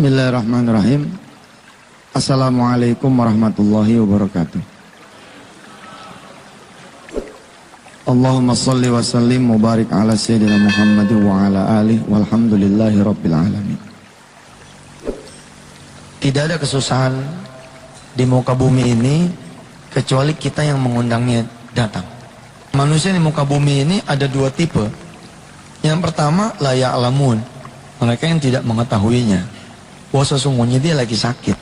Bismillahirrahmanirrahim. Assalamualaikum warahmatullahi wabarakatuh. Allahumma salli wa sallim mubarik ala sayyidina Muhammad wa ala alihi walhamdulillahi rabbil alamin. Tidak ada kesusahan di muka bumi ini kecuali kita yang mengundangnya datang. Manusia di muka bumi ini ada dua tipe. Yang pertama la ya'lamun, mereka yang tidak mengetahuinya bahwa sesungguhnya dia lagi sakit.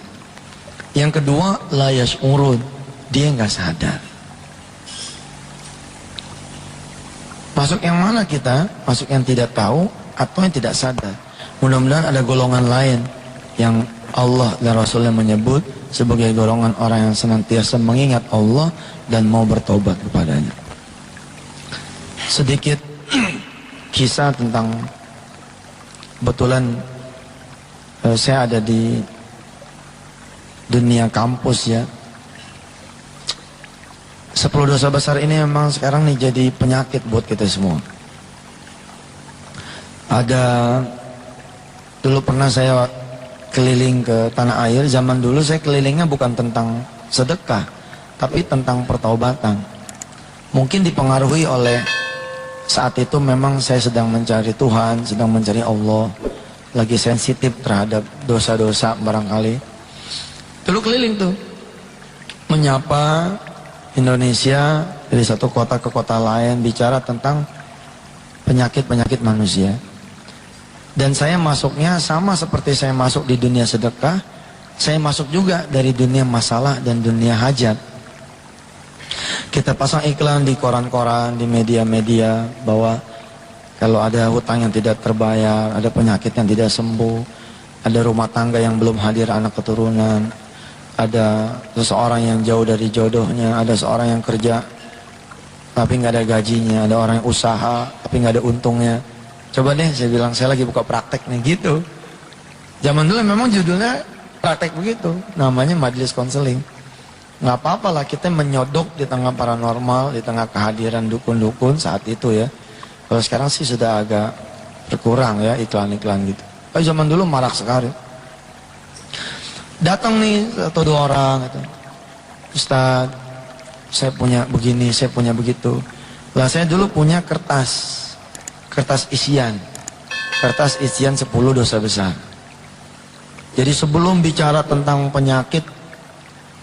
Yang kedua la yash'urun, dia nggak sadar. Masuk yang mana kita? Masuk yang tidak tahu atau yang tidak sadar? Mudah-mudahan ada golongan lain yang Allah dan Rasulnya menyebut sebagai golongan orang yang senantiasa mengingat Allah dan mau bertobat kepadanya. Sedikit kisah tentang, kebetulan saya ada di dunia kampus ya. 10 dosa besar ini memang sekarang nih jadi penyakit buat kita semua. Ada, dulu pernah saya keliling ke tanah air. Zaman dulu saya kelilingnya bukan tentang sedekah, tapi tentang pertaubatan. Mungkin dipengaruhi oleh saat itu memang saya sedang mencari Tuhan, sedang mencari Allah, lagi sensitif terhadap dosa-dosa barangkali. Dulu keliling tuh menyapa Indonesia dari satu kota ke kota lain, bicara tentang penyakit-penyakit manusia. Dan saya masuknya sama seperti saya masuk di dunia sedekah, saya masuk juga dari dunia masalah dan dunia hajat. Kita pasang iklan di koran-koran, di media-media bahwa kalau ada hutang yang tidak terbayar, ada penyakit yang tidak sembuh, ada rumah tangga yang belum hadir anak keturunan, ada seseorang yang jauh dari jodohnya, ada seorang yang kerja tapi nggak ada gajinya, ada orang yang usaha tapi nggak ada untungnya. Coba deh, saya bilang saya lagi buka praktek nih gitu. Zaman dulu memang judulnya praktek begitu, namanya majelis konseling. Nggak apa-apa lah kita menyodok di tengah paranormal, di tengah kehadiran dukun-dukun saat itu ya. Kalau sekarang sih sudah agak berkurang ya iklan-iklan gitu. Tapi zaman dulu marak sekali. Datang nih satu dua orang gitu. Ustaz, saya punya begini, saya punya begitu. Lah saya dulu punya kertas isian. Kertas isian 10 dosa besar. Jadi sebelum bicara tentang penyakit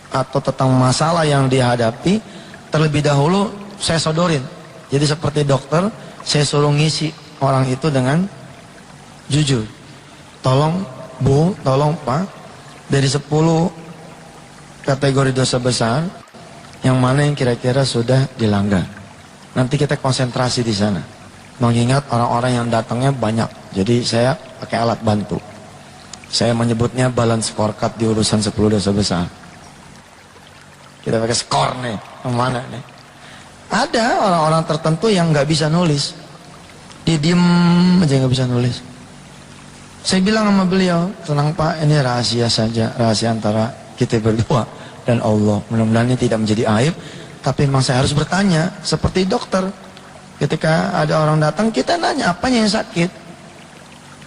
atau tentang masalah yang dihadapi, terlebih dahulu saya sodorin. Jadi seperti dokter, saya suruh ngisi orang itu dengan jujur. Tolong Bu, tolong Pak, dari 10 kategori dosa besar, yang mana yang kira-kira sudah dilanggar. Nanti kita konsentrasi di sana. Mengingat orang-orang yang datangnya banyak. Jadi saya pakai alat bantu. Saya menyebutnya balance scorecard di urusan 10 dosa besar. Kita pakai skor nih, yang mana nih? Ada orang-orang tertentu yang nggak bisa nulis. Dia diem aja nggak bisa nulis. Saya bilang sama beliau, tenang Pak, ini rahasia saja, rahasia antara kita berdua dan Allah. Mudah-mudahan ini tidak menjadi aib, tapi memang saya harus bertanya, seperti dokter. Ketika ada orang datang, kita nanya apanya yang sakit.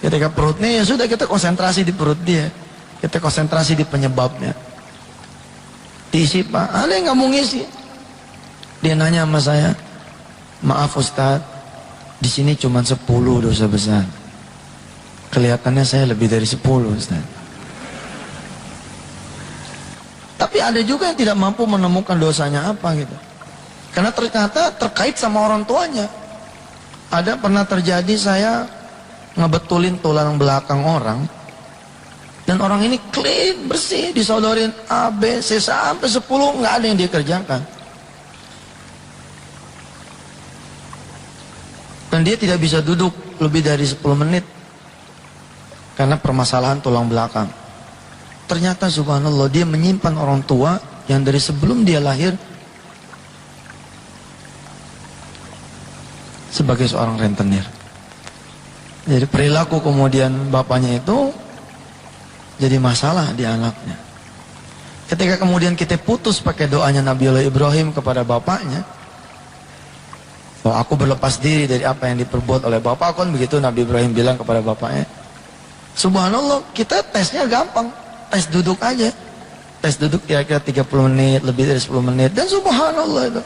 Ketika perutnya, ya sudah kita konsentrasi di perut dia. Kita konsentrasi di penyebabnya. Diisi Pak, ada yang nggak mau ngisi. Dia nanya sama saya, maaf Ustaz, di sini cuma 10 dosa besar. Kelihatannya saya lebih dari 10 Ustaz. Tapi ada juga yang tidak mampu menemukan dosanya apa gitu. Karena ternyata terkait sama orang tuanya. Ada pernah terjadi saya ngebetulin tulang belakang orang. Dan orang ini clean, bersih, disodorin A, B, C sampai 10, nggak ada yang dia kerjakan. Dan dia tidak bisa duduk lebih dari 10 menit. Karena permasalahan tulang belakang. Ternyata subhanallah dia menyimpan orang tua yang dari sebelum dia lahir sebagai seorang rentenir. Jadi perilaku kemudian bapaknya itu jadi masalah di anaknya. Ketika kemudian kita putus pakai doanya Nabiullah Ibrahim kepada bapaknya, bahwa aku berlepas diri dari apa yang diperbuat oleh bapak, kan begitu Nabi Ibrahim bilang kepada bapaknya. Subhanallah, kita tesnya gampang. Tes duduk aja. Tes duduk kira-kira 30 menit, lebih dari 10 menit. Dan subhanallah itu.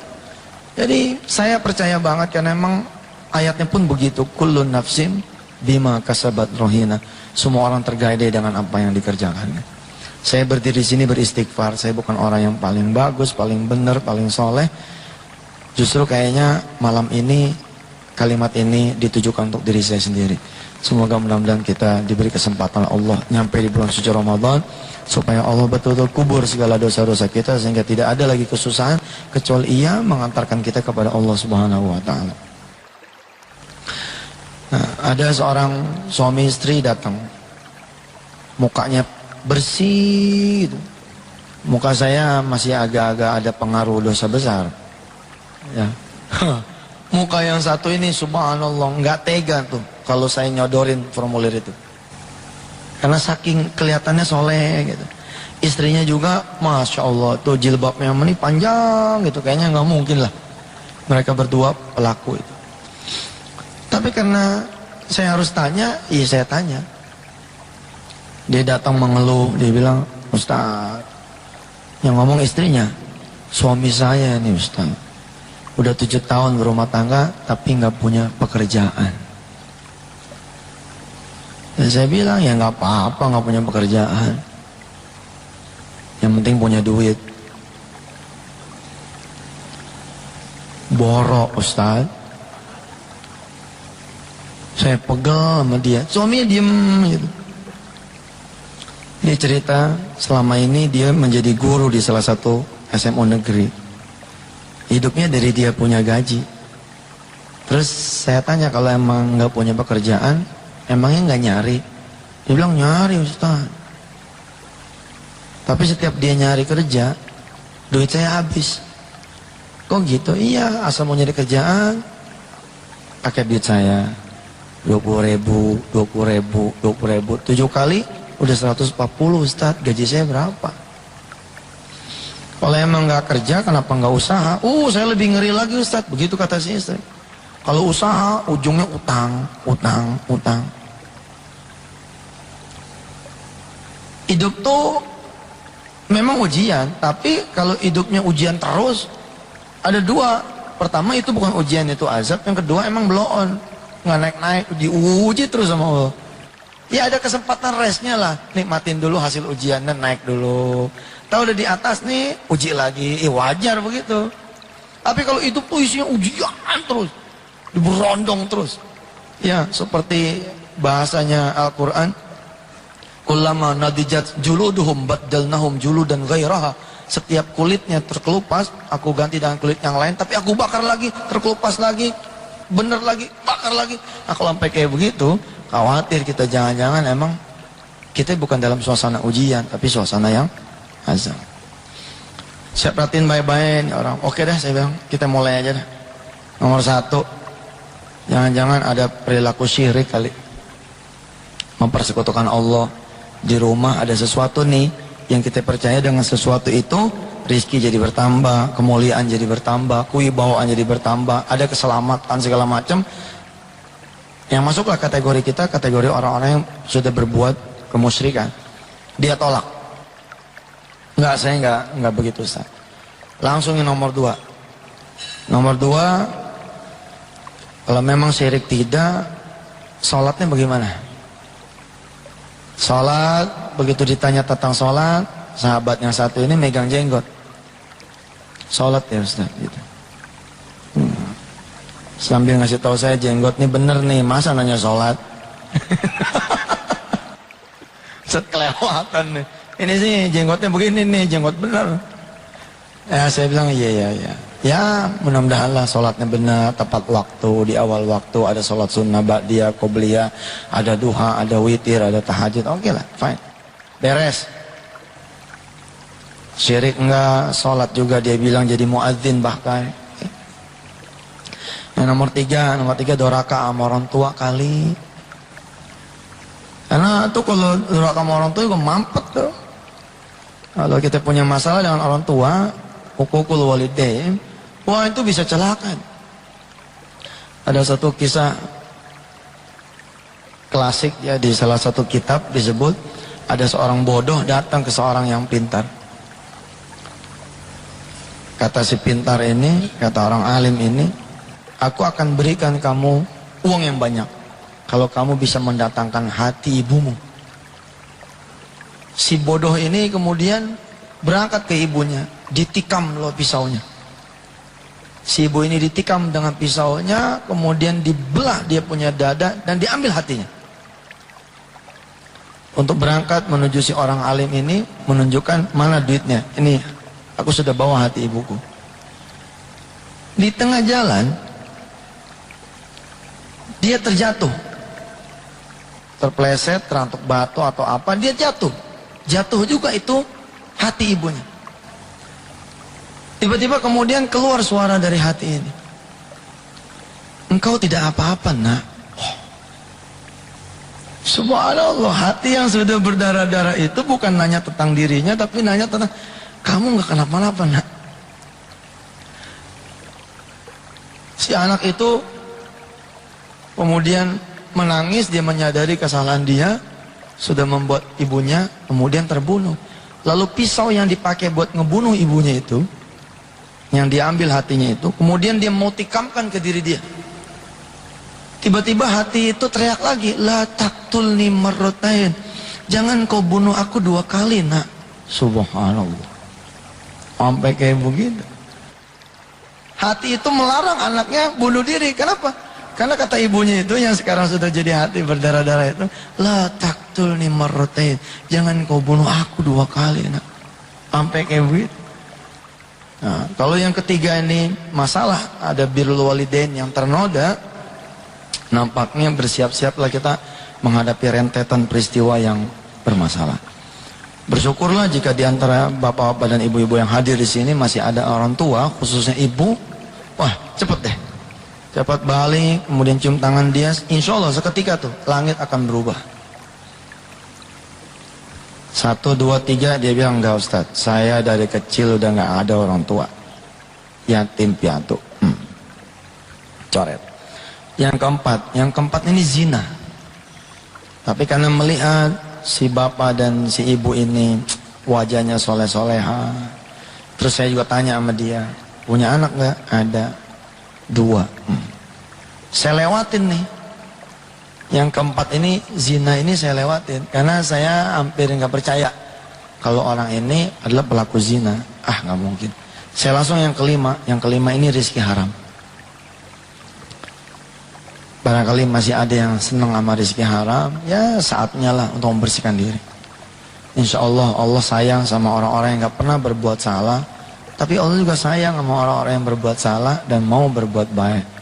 Jadi saya percaya banget karena emang ayatnya pun begitu. Kullun nafsim bima kasabat rohina. Semua orang tergadai dengan apa yang dikerjakannya. Saya berdiri di sini beristighfar. Saya bukan orang yang paling bagus, paling benar, paling soleh. Justru kayaknya malam ini, kalimat ini ditujukan untuk diri saya sendiri. Semoga mudah-mudahan kita diberi kesempatan Allah nyampe di bulan suci Ramadan, supaya Allah betul-betul kubur segala dosa-dosa kita, sehingga tidak ada lagi kesusahan kecuali Ia mengantarkan kita kepada Allah Subhanahu wa taala. Nah, ada seorang suami istri datang, mukanya bersih gitu. Muka saya masih agak-agak ada pengaruh dosa besar ya. Muka yang satu ini subhanallah nggak tega tuh kalau saya nyodorin formulir itu, karena saking kelihatannya soleh gitu. Istrinya juga masya Allah tuh jilbabnya ini panjang gitu, kayaknya nggak mungkin lah mereka berdua pelaku itu. Tapi karena saya harus tanya, iya saya tanya. Dia datang mengeluh, dia bilang, Ustaz, yang ngomong istrinya, suami saya nih Ustaz, udah 7 tahun berumah tangga tapi nggak punya pekerjaan. Dan saya bilang ya nggak apa-apa nggak punya pekerjaan, yang penting punya duit. Borok Ustaz. Saya pegel sama dia, suaminya diem gitu. Dia cerita selama ini dia menjadi guru di salah satu SMU negeri. Hidupnya dari dia punya gaji. Terus saya tanya kalau emang nggak punya pekerjaan, emangnya nggak nyari? Dia bilang nyari Ustaz. Tapi setiap dia nyari kerja, duit saya habis. Kok gitu? Iya, asal mau nyari kerjaan, pakai duit saya 20.000, 20.000, 20.000, 7 kali udah 140 Ustaz. Gaji saya berapa? Kalau emang nggak kerja, kenapa nggak usaha? Saya lebih ngeri lagi Ustaz. Begitu kata si istri. Kalau usaha, ujungnya utang, utang, utang. Hidup tuh memang ujian, tapi kalau hidupnya ujian terus, ada dua. Pertama itu bukan ujian, itu azab. Yang kedua emang blow on, nggak naik-naik, diuji terus sama Allah. Ya ada kesempatan restnya lah, nikmatin dulu hasil ujian dan naik dulu. Tahu udah di atas nih, uji lagi, wajar begitu. Tapi kalau itu tuh isinya ujian terus, diberondong terus. Ya seperti bahasanya Al-Quran, kullama nadijat juluduhum baddalnahum juludan ghairaha. Setiap kulitnya terkelupas, aku ganti dengan kulit yang lain, tapi aku bakar lagi, terkelupas lagi, bener lagi, bakar lagi. Nah kalau sampai kayak begitu, khawatir kita jangan-jangan emang kita bukan dalam suasana ujian, tapi suasana yang azab. Saya perhatiin baik-baik orang. Oke dah, saya bilang kita mulai aja dah. Nomor 1, jangan-jangan ada perilaku syirik kali, mempersekutukan Allah. Di rumah ada sesuatu nih yang kita percaya, dengan sesuatu itu rizki jadi bertambah, kemuliaan jadi bertambah, kewibawaan jadi bertambah, ada keselamatan segala macam. Yang masuklah kategori kita, kategori orang-orang yang sudah berbuat kemusyrikan. Dia tolak. Enggak, saya enggak begitu Ustaz. Langsung yang nomor 2. Nomor 2, kalau memang syirik tidak, sholatnya bagaimana? Sholat, begitu ditanya tentang sholat, sahabat yang satu ini megang jenggot. Sholat ya Ustaz gitu. Sambil ngasih tahu saya, jenggot nih bener nih, masa nanya sholat? Sekelewatan nih. Ini sih jenggotnya begini nih, jenggot bener. Ya saya bilang iya. Ya mudah-mudahan lah sholatnya benar, tepat waktu, di awal waktu, ada sholat sunnah, ba'diyah, qobliyah, ada duha, ada witir, ada tahajud. Oke lah, fine. Beres. Syirik enggak, sholat juga dia bilang jadi muadzin bahkan. Yang nomor 3 doraka sama orang tua kali. Karena tuh kalau doraka sama orang tua juga mampet tuh. Kalau kita punya masalah dengan orang tua, hukukul walidain, wah itu bisa celaka. Ada satu kisah klasik ya, di salah satu kitab disebut ada seorang bodoh datang ke seorang yang pintar. Kata si pintar ini, kata orang alim ini, aku akan berikan kamu uang yang banyak kalau kamu bisa mendatangkan hati ibumu. Si bodoh ini kemudian berangkat ke ibunya, ditikam loh pisaunya. Si ibu ini ditikam dengan pisaunya, kemudian dibelah dia punya dada dan diambil hatinya. Untuk berangkat menuju si orang alim ini, menunjukkan mana duitnya. Ini, aku sudah bawa hati ibuku. Di tengah jalan, dia terjatuh. Terpleset, terantuk batu atau apa, dia jatuh. Jatuh juga itu hati ibunya. Tiba-tiba kemudian keluar suara dari hati ini. Engkau tidak apa-apa, nak. Oh. Subhanallah, hati yang sudah berdarah-darah itu bukan nanya tentang dirinya, tapi nanya tentang, kamu gak kenapa-napa, nak. Si anak itu kemudian menangis, dia menyadari kesalahan dia, sudah membuat ibunya kemudian terbunuh. Lalu pisau yang dipakai buat ngebunuh ibunya itu, yang diambil hatinya itu, kemudian dia mau tikamkan ke diri dia. Tiba-tiba hati itu teriak lagi, la taqtulni marratain, jangan kau bunuh aku 2 kali, nak. Subhanallah, sampai kayak begitu. Hati itu melarang anaknya bunuh diri. Kenapa? Karena kata ibunya itu yang sekarang sudah jadi hati berdarah-darah itu, la taqtulni marratain, jangan kau bunuh aku 2 kali, nak. Sampai kayak begitu. Nah, kalau yang ketiga ini masalah ada birrul walidain yang ternoda, nampaknya bersiap-siaplah kita menghadapi rentetan peristiwa yang bermasalah. Bersyukurlah jika di antara bapak-bapak dan ibu-ibu yang hadir di sini masih ada orang tua, khususnya ibu. Wah, cepet deh, cepat balik, kemudian cium tangan dia. Insya Allah seketika tuh langit akan berubah. 1, 2, 3 dia bilang, enggak Ustadz, saya dari kecil udah nggak ada orang tua, yatim piatu. Coret. Yang keempat ini zina. Tapi karena melihat si bapak dan si ibu ini wajahnya soleh-soleha, terus saya juga tanya sama dia, punya anak nggak? Ada 2. Saya lewatin nih. Yang keempat ini, zina ini saya lewatin. Karena saya hampir nggak percaya kalau orang ini adalah pelaku zina. Ah, nggak mungkin. Saya langsung yang kelima. Yang kelima ini rezeki haram. Barangkali masih ada yang senang sama rezeki haram, ya saatnya lah untuk membersihkan diri. Insya Allah, Allah sayang sama orang-orang yang nggak pernah berbuat salah. Tapi Allah juga sayang sama orang-orang yang berbuat salah dan mau berbuat baik.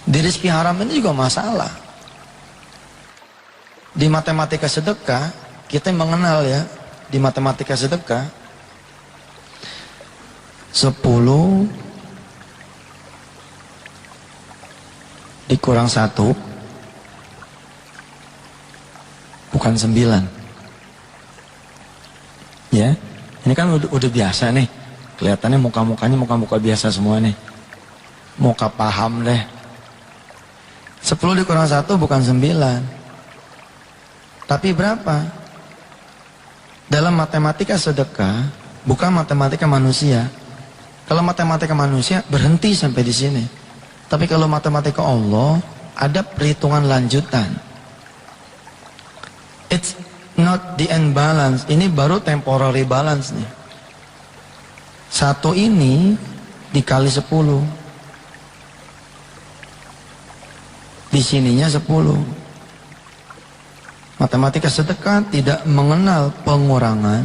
Di rezeki haram ini juga masalah. Di matematika sedekah, kita mengenal ya, di matematika sedekah 10 dikurang 1 bukan 9. Ya, ini kan udah biasa nih. Kelihatannya muka-mukanya muka-muka biasa semua nih. Muka paham deh. 10 dikurang 1 bukan 9. Tapi berapa? Dalam matematika sedekah, bukan matematika manusia. Kalau matematika manusia berhenti sampai di sini. Tapi kalau matematika Allah, ada perhitungan lanjutan. It's not the end balance. Ini baru temporary balance nih. 1 ini dikali 10. Di sininya 10. Matematika sedekah tidak mengenal pengurangan.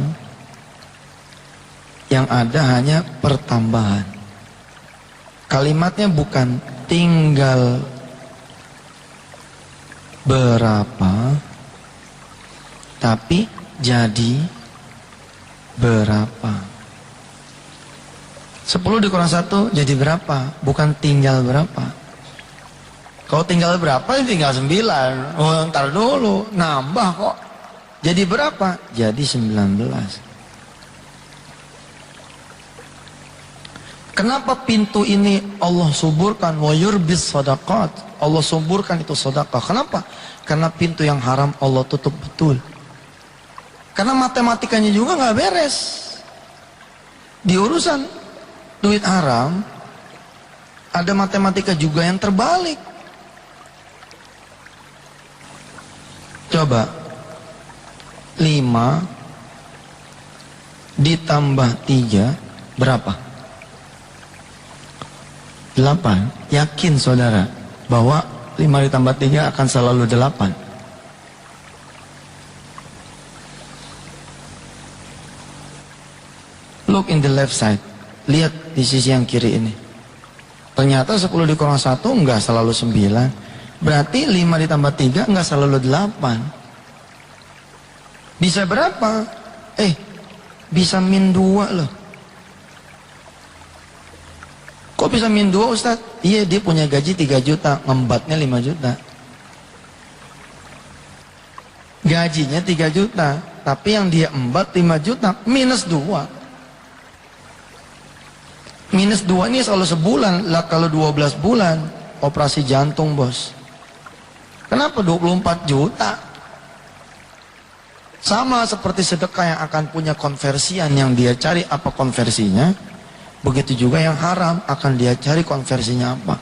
Yang ada hanya pertambahan. Kalimatnya bukan tinggal berapa, tapi jadi berapa. 10 dikurang 1 jadi berapa, bukan tinggal berapa. Kalau tinggal berapa, tinggal 9. Oh, ntar dulu, nambah kok. Jadi berapa? Jadi 19. Kenapa pintu ini Allah suburkan? Wa yurbis sadaqat. Allah suburkan itu sedekah. Kenapa? Karena pintu yang haram Allah tutup betul. Karena matematikanya juga nggak beres. Di urusan duit haram ada matematika juga yang terbalik. Coba 5 ditambah 3 berapa? 8. Yakin saudara bahwa 5 ditambah 3 akan selalu 8? Look in the left side. Lihat di sisi yang kiri ini. Ternyata 10 dikurang 1 enggak selalu 9. Berarti 5 ditambah 3 enggak selalu 8. Bisa berapa? Bisa min 2 loh. Kok bisa min 2 Ustaz? Iya, dia punya gaji 3 juta, ngembatnya 5 juta. Gajinya 3 juta, tapi yang dia embat 5 juta, minus 2. Minus 2 ini selalu sebulan. Lah kalau 12 bulan, operasi jantung bos. Kenapa 24 juta? Sama seperti sedekah yang akan punya konversian yang dia cari apa konversinya. Begitu juga yang haram akan dia cari konversinya apa.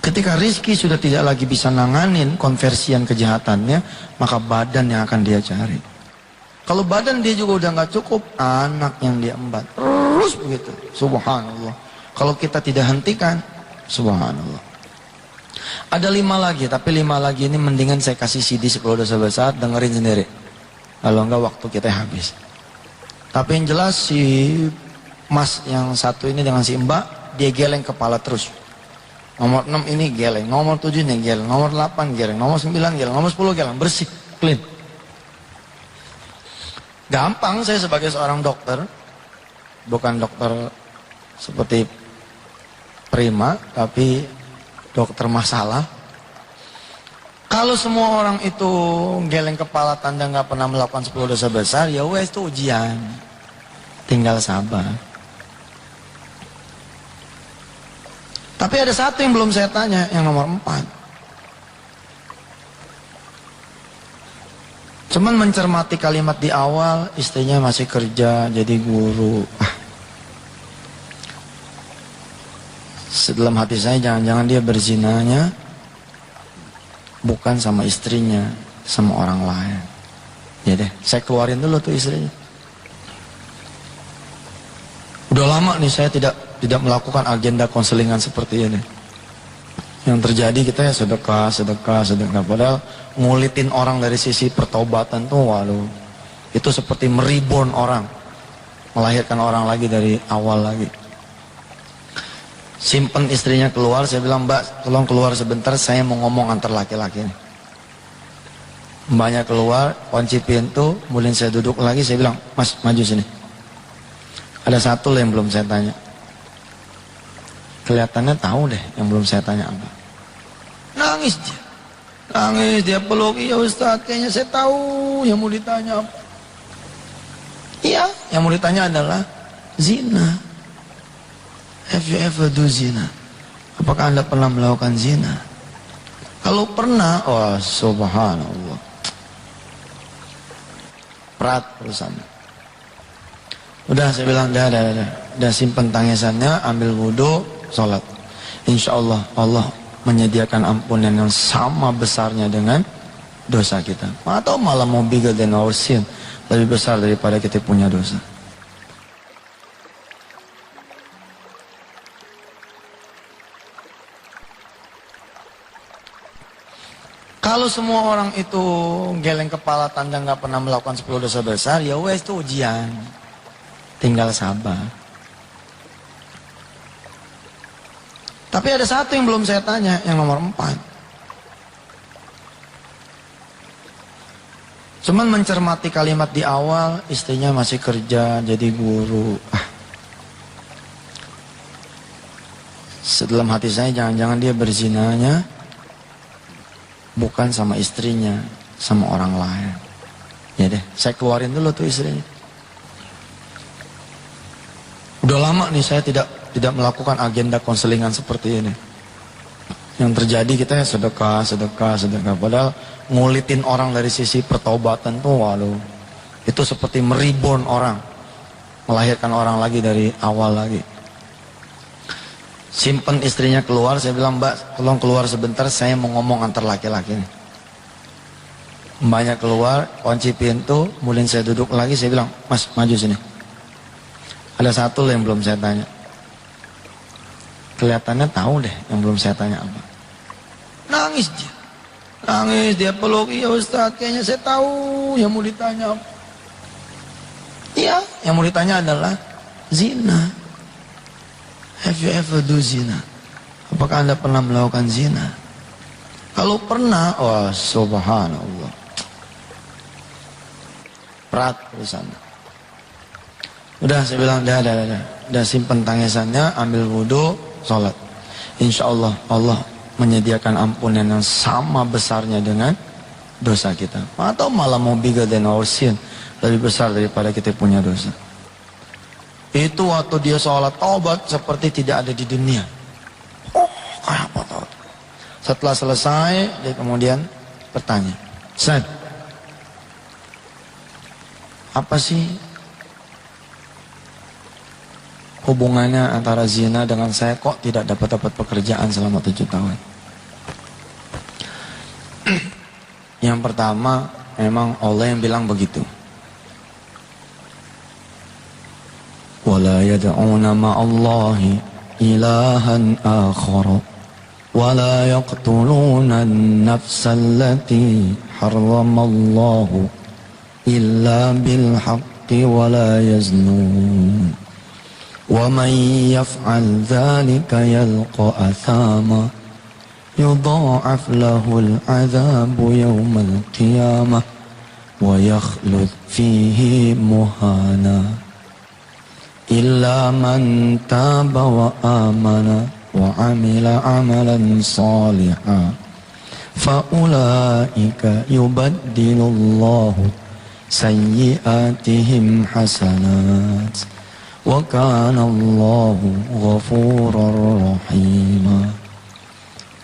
Ketika rizki sudah tidak lagi bisa nanganin konversian kejahatannya, maka badan yang akan dia cari. Kalau badan dia juga udah nggak cukup, anak yang dia embat. Terus begitu. Subhanallah. Kalau kita tidak hentikan, subhanallah. Ada 5 lagi, tapi 5 lagi ini mendingan saya kasih CD 10 dosa besar, dengerin sendiri. Kalau enggak waktu kita habis. Tapi yang jelas si Mas yang satu ini dengan si Mbak, dia geleng kepala terus. Nomor 6 ini geleng, nomor 7 ini geleng, nomor 8 geleng, nomor 9 geleng, nomor 10 geleng, bersih, clean. Gampang saya sebagai seorang dokter, bukan dokter seperti prima, tapi dokter masalah. Kalau semua orang itu geleng kepala tanda nggak pernah melakukan 10 dosa besar, ya wes itu ujian. Tinggal sabar. Tapi ada satu yang belum saya tanya, yang nomor 4. Cuman mencermati kalimat di awal, istrinya masih kerja jadi guru. Dalam hati saya jangan-jangan dia berzinanya bukan sama istrinya, sama orang lain. Ya deh, saya keluarin dulu tuh istrinya. Udah lama nih saya tidak melakukan agenda konselingan seperti ini. Yang terjadi kita ya sedekah. Padahal ngulitin orang dari sisi pertobatan tuh, waduh, itu seperti mereborn orang, melahirkan orang lagi dari awal lagi. Simpen istrinya keluar, saya bilang, Mbak tolong keluar sebentar, saya mau ngomong antar laki-laki. Mbaknya keluar, kunci pintu, kemudian saya duduk lagi, saya bilang, Mas maju sini. Ada satu loh yang belum saya tanya. Kelihatannya tahu deh yang belum saya tanya apa. Nangis dia peluk, iya Ustaz, kayaknya saya tahu yang mau ditanya apa. Iya, yang mau ditanya adalah zina. Have you ever do zina? Apakah Anda pernah melakukan zina? Kalau pernah, wah subhanallah, berat urusannya. Udah saya bilang, udah simpen tangisannya, ambil wudhu, sholat. Insya Allah Allah menyediakan ampunan yang sama besarnya dengan dosa kita. Atau malah mau bigger than our sin, lebih besar daripada kita punya dosa. Kalau semua orang itu geleng kepala tanda nggak pernah melakukan 10 dosa besar, ya wes itu ujian. Tinggal sabar. Tapi ada satu yang belum saya tanya, yang nomor 4. Cuman mencermati kalimat di awal, istrinya masih kerja jadi guru. Dalam hati saya jangan-jangan dia berzinanya bukan sama istrinya, sama orang lain. Ya deh, saya keluarin dulu tuh istrinya. Udah lama nih saya tidak tidak melakukan agenda konselingan seperti ini. Yang terjadi kita sedekah. Padahal ngulitin orang dari sisi pertobatan tuh, waduh, itu seperti mereborn orang, melahirkan orang lagi dari awal lagi. Simpen istrinya keluar, saya bilang, Mbak, tolong keluar sebentar, saya mau ngomong antar laki-laki nih. Mbaknya keluar, kunci pintu, kemudian saya duduk lagi, saya bilang, Mas, maju sini. Ada satu yang belum saya tanya. Kelihatannya tahu deh yang belum saya tanya apa. Nangis dia peluk, iya Ustaz, kayaknya saya tahu yang mau ditanya apa. Iya, yang mau ditanya adalah zina. Have you ever do zina? Apakah Anda pernah melakukan zina? Kalau pernah, wah subhanallah, berat urusannya. Udah, saya bilang, udah simpen tangisannya, ambil wudhu, sholat. Insya Allah, Allah menyediakan ampunan yang sama besarnya dengan dosa kita. Atau malah mau bigger than our sin, lebih besar daripada kita punya dosa. Itu waktu dia sholat taubat seperti tidak ada di dunia. Oh, kayak apa taubat? Setelah selesai, dia kemudian bertanya, Ustaz, apa sih hubungannya antara zina dengan saya, kok tidak dapat pekerjaan selama 7 tahun? Yang pertama, memang Allah yang bilang begitu. Wala yad'una ma'allahi ilahan akhara wala yaqtuluna an-nafsa allati harramallahu illa bil haqqi wala yaznun. وَمَنْ يَفْعَلْ ذَلِكَ يَلْقَ أَثَامًا يُضَاعَفْ لَهُ الْعَذَابُ يَوْمَ الْقِيَامَةِ وَيَخْلُدْ فِيهِ مُهَانًا إِلَّا مَنْ تَابَ وَآمَنَ وَعَمِلَ عَمَلًا صَالِحًا فَأُولَئِكَ يُبَدِّلُ اللَّهُ سَيِّئَاتِهِمْ حَسَنَاتٍ wa kana Allahu ghafurur rahima.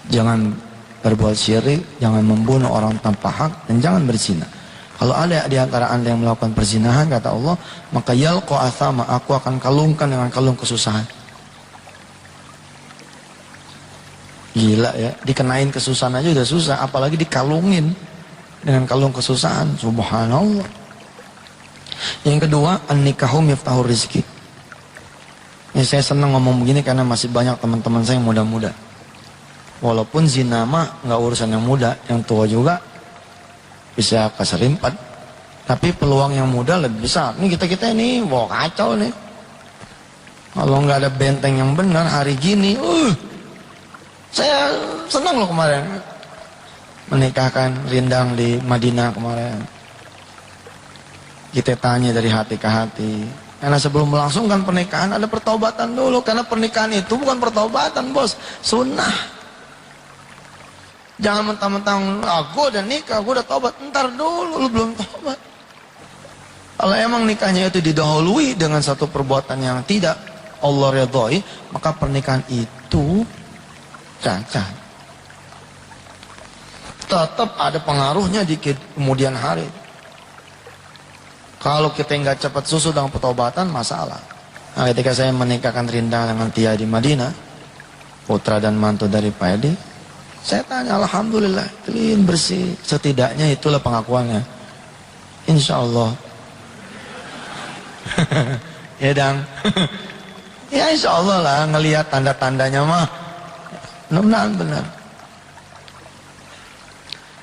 Jangan berbuat syirik, jangan membunuh orang tanpa hak, dan jangan berzina. Kalau ada di antara Anda yang melakukan perzinahan, kata Allah, maka yalqa athama, aku akan kalungkan dengan kalung kesusahan. Gila ya, dikenain kesusahan aja udah susah, apalagi dikalungin dengan kalung kesusahan. Subhanallah. Yang kedua, an-nikahu miftahur rizki. Ya, saya senang ngomong begini karena masih banyak teman-teman saya yang muda-muda. Walaupun zina mah nggak urusan yang muda, yang tua juga bisa keserimpat. Tapi peluang yang muda lebih besar. Ini kita ini, wah kacau nih. Kalau nggak ada benteng yang benar hari gini, saya senang loh kemarin menikahkan Rindang di Madinah kemarin. Kita tanya dari hati ke hati. Karena sebelum melangsungkan pernikahan ada pertobatan dulu. Karena pernikahan itu bukan pertobatan, bos, sunnah. Jangan mentang-mentang, gue udah nikah, gue udah tobat. Ntar dulu, lu belum tobat. Kalau emang nikahnya itu didahului dengan satu perbuatan yang tidak Allah ridhoi, maka pernikahan itu cacat. Tetap ada pengaruhnya di kemudian hari. Kalau kita nggak cepat susu dengan pertobatan, masalah. Nah, ketika saya menikahkan Rindang dengan Tia di Madinah, putra dan mantu dari Pak Edi, saya tanya, alhamdulillah, clean, bersih. Setidaknya itulah pengakuannya. Insya Allah. Ya Dang. Ya insya Allah lah, ngelihat tanda-tandanya mah. Mudah-mudahan benar.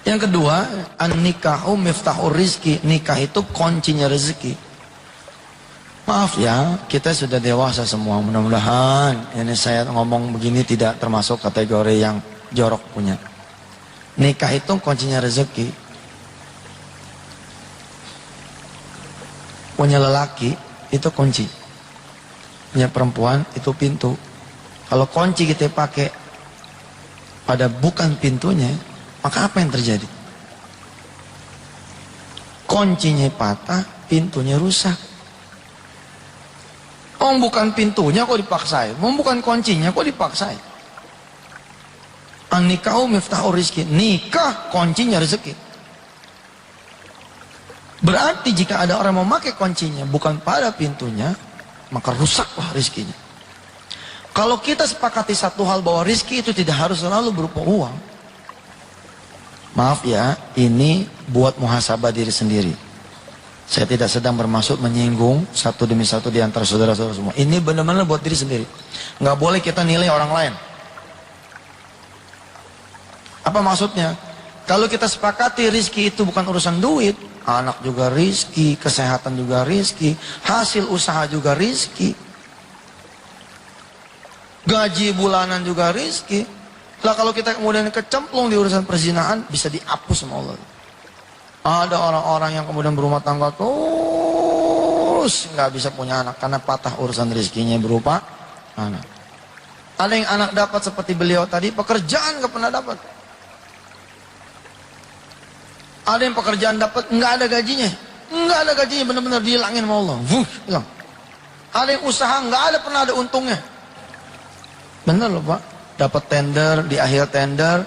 Yang kedua, an-nikahu miftahur rizki. Nikah itu kuncinya rezeki. Maaf ya, kita sudah dewasa semua. Mudah-mudahan ini saya ngomong begini tidak termasuk kategori yang jorok punya. Nikah itu kuncinya rezeki. Punya lelaki itu kunci, punya perempuan itu pintu. Kalau kunci kita pakai pada bukan pintunya, maka apa yang terjadi? Kuncinya patah, pintunya rusak. Mau bukan pintunya kok dipaksain, mau bukan kuncinya kok dipaksain. An-nikahu miftahur rizki, nikah kuncinya rezeki. Berarti jika ada orang mau memakai kuncinya bukan pada pintunya, maka rusaklah rizkinya. Kalau kita sepakati satu hal bahwa rizki itu tidak harus selalu berupa uang, maaf ya, ini buat muhasabah diri sendiri. Saya tidak sedang bermaksud menyinggung satu demi satu di antara saudara-saudara semua. Ini benar-benar buat diri sendiri. Nggak boleh kita nilai orang lain. Apa maksudnya? Kalau kita sepakati rizki itu bukan urusan duit, anak juga rizki, kesehatan juga rizki, hasil usaha juga rizki, gaji bulanan juga rizki. Lah kalau kita kemudian kecemplung di urusan perzinahan, bisa dihapus sama Allah. Ada orang-orang yang kemudian berumah tangga terus nggak bisa punya anak karena patah urusan rizkinya berupa anak. Ada yang anak dapat seperti beliau tadi, pekerjaan nggak pernah dapat. Ada yang pekerjaan dapat nggak ada gajinya, benar-benar dihilangin sama Allah. Hilang. Ada yang usaha nggak ada pernah ada untungnya. Bener loh Pak, dapat tender, di akhir tender,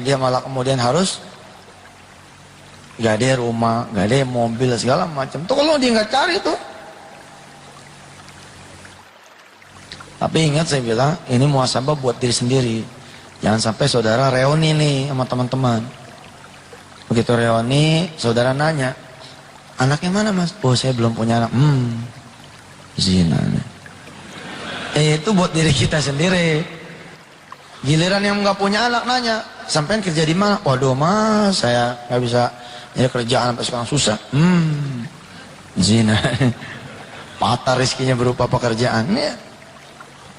dia malah kemudian harus gak ada rumah, gak ada mobil, segala macam. Tuh kalau dia nggak cari tuh. Tapi ingat saya bilang, ini muhasabah buat diri sendiri. Jangan sampai saudara reuni nih sama teman-teman. Begitu reuni, saudara nanya, anaknya mana mas? Oh saya belum punya anak. Zina. Itu buat diri kita sendiri. Giliran yang nggak punya anak nanya, sampean kerja di mana? Waduh mas, saya nggak bisa, ya kerjaan sampai sekarang susah. Zina. Patah rizkinya berupa pekerjaan. Ya,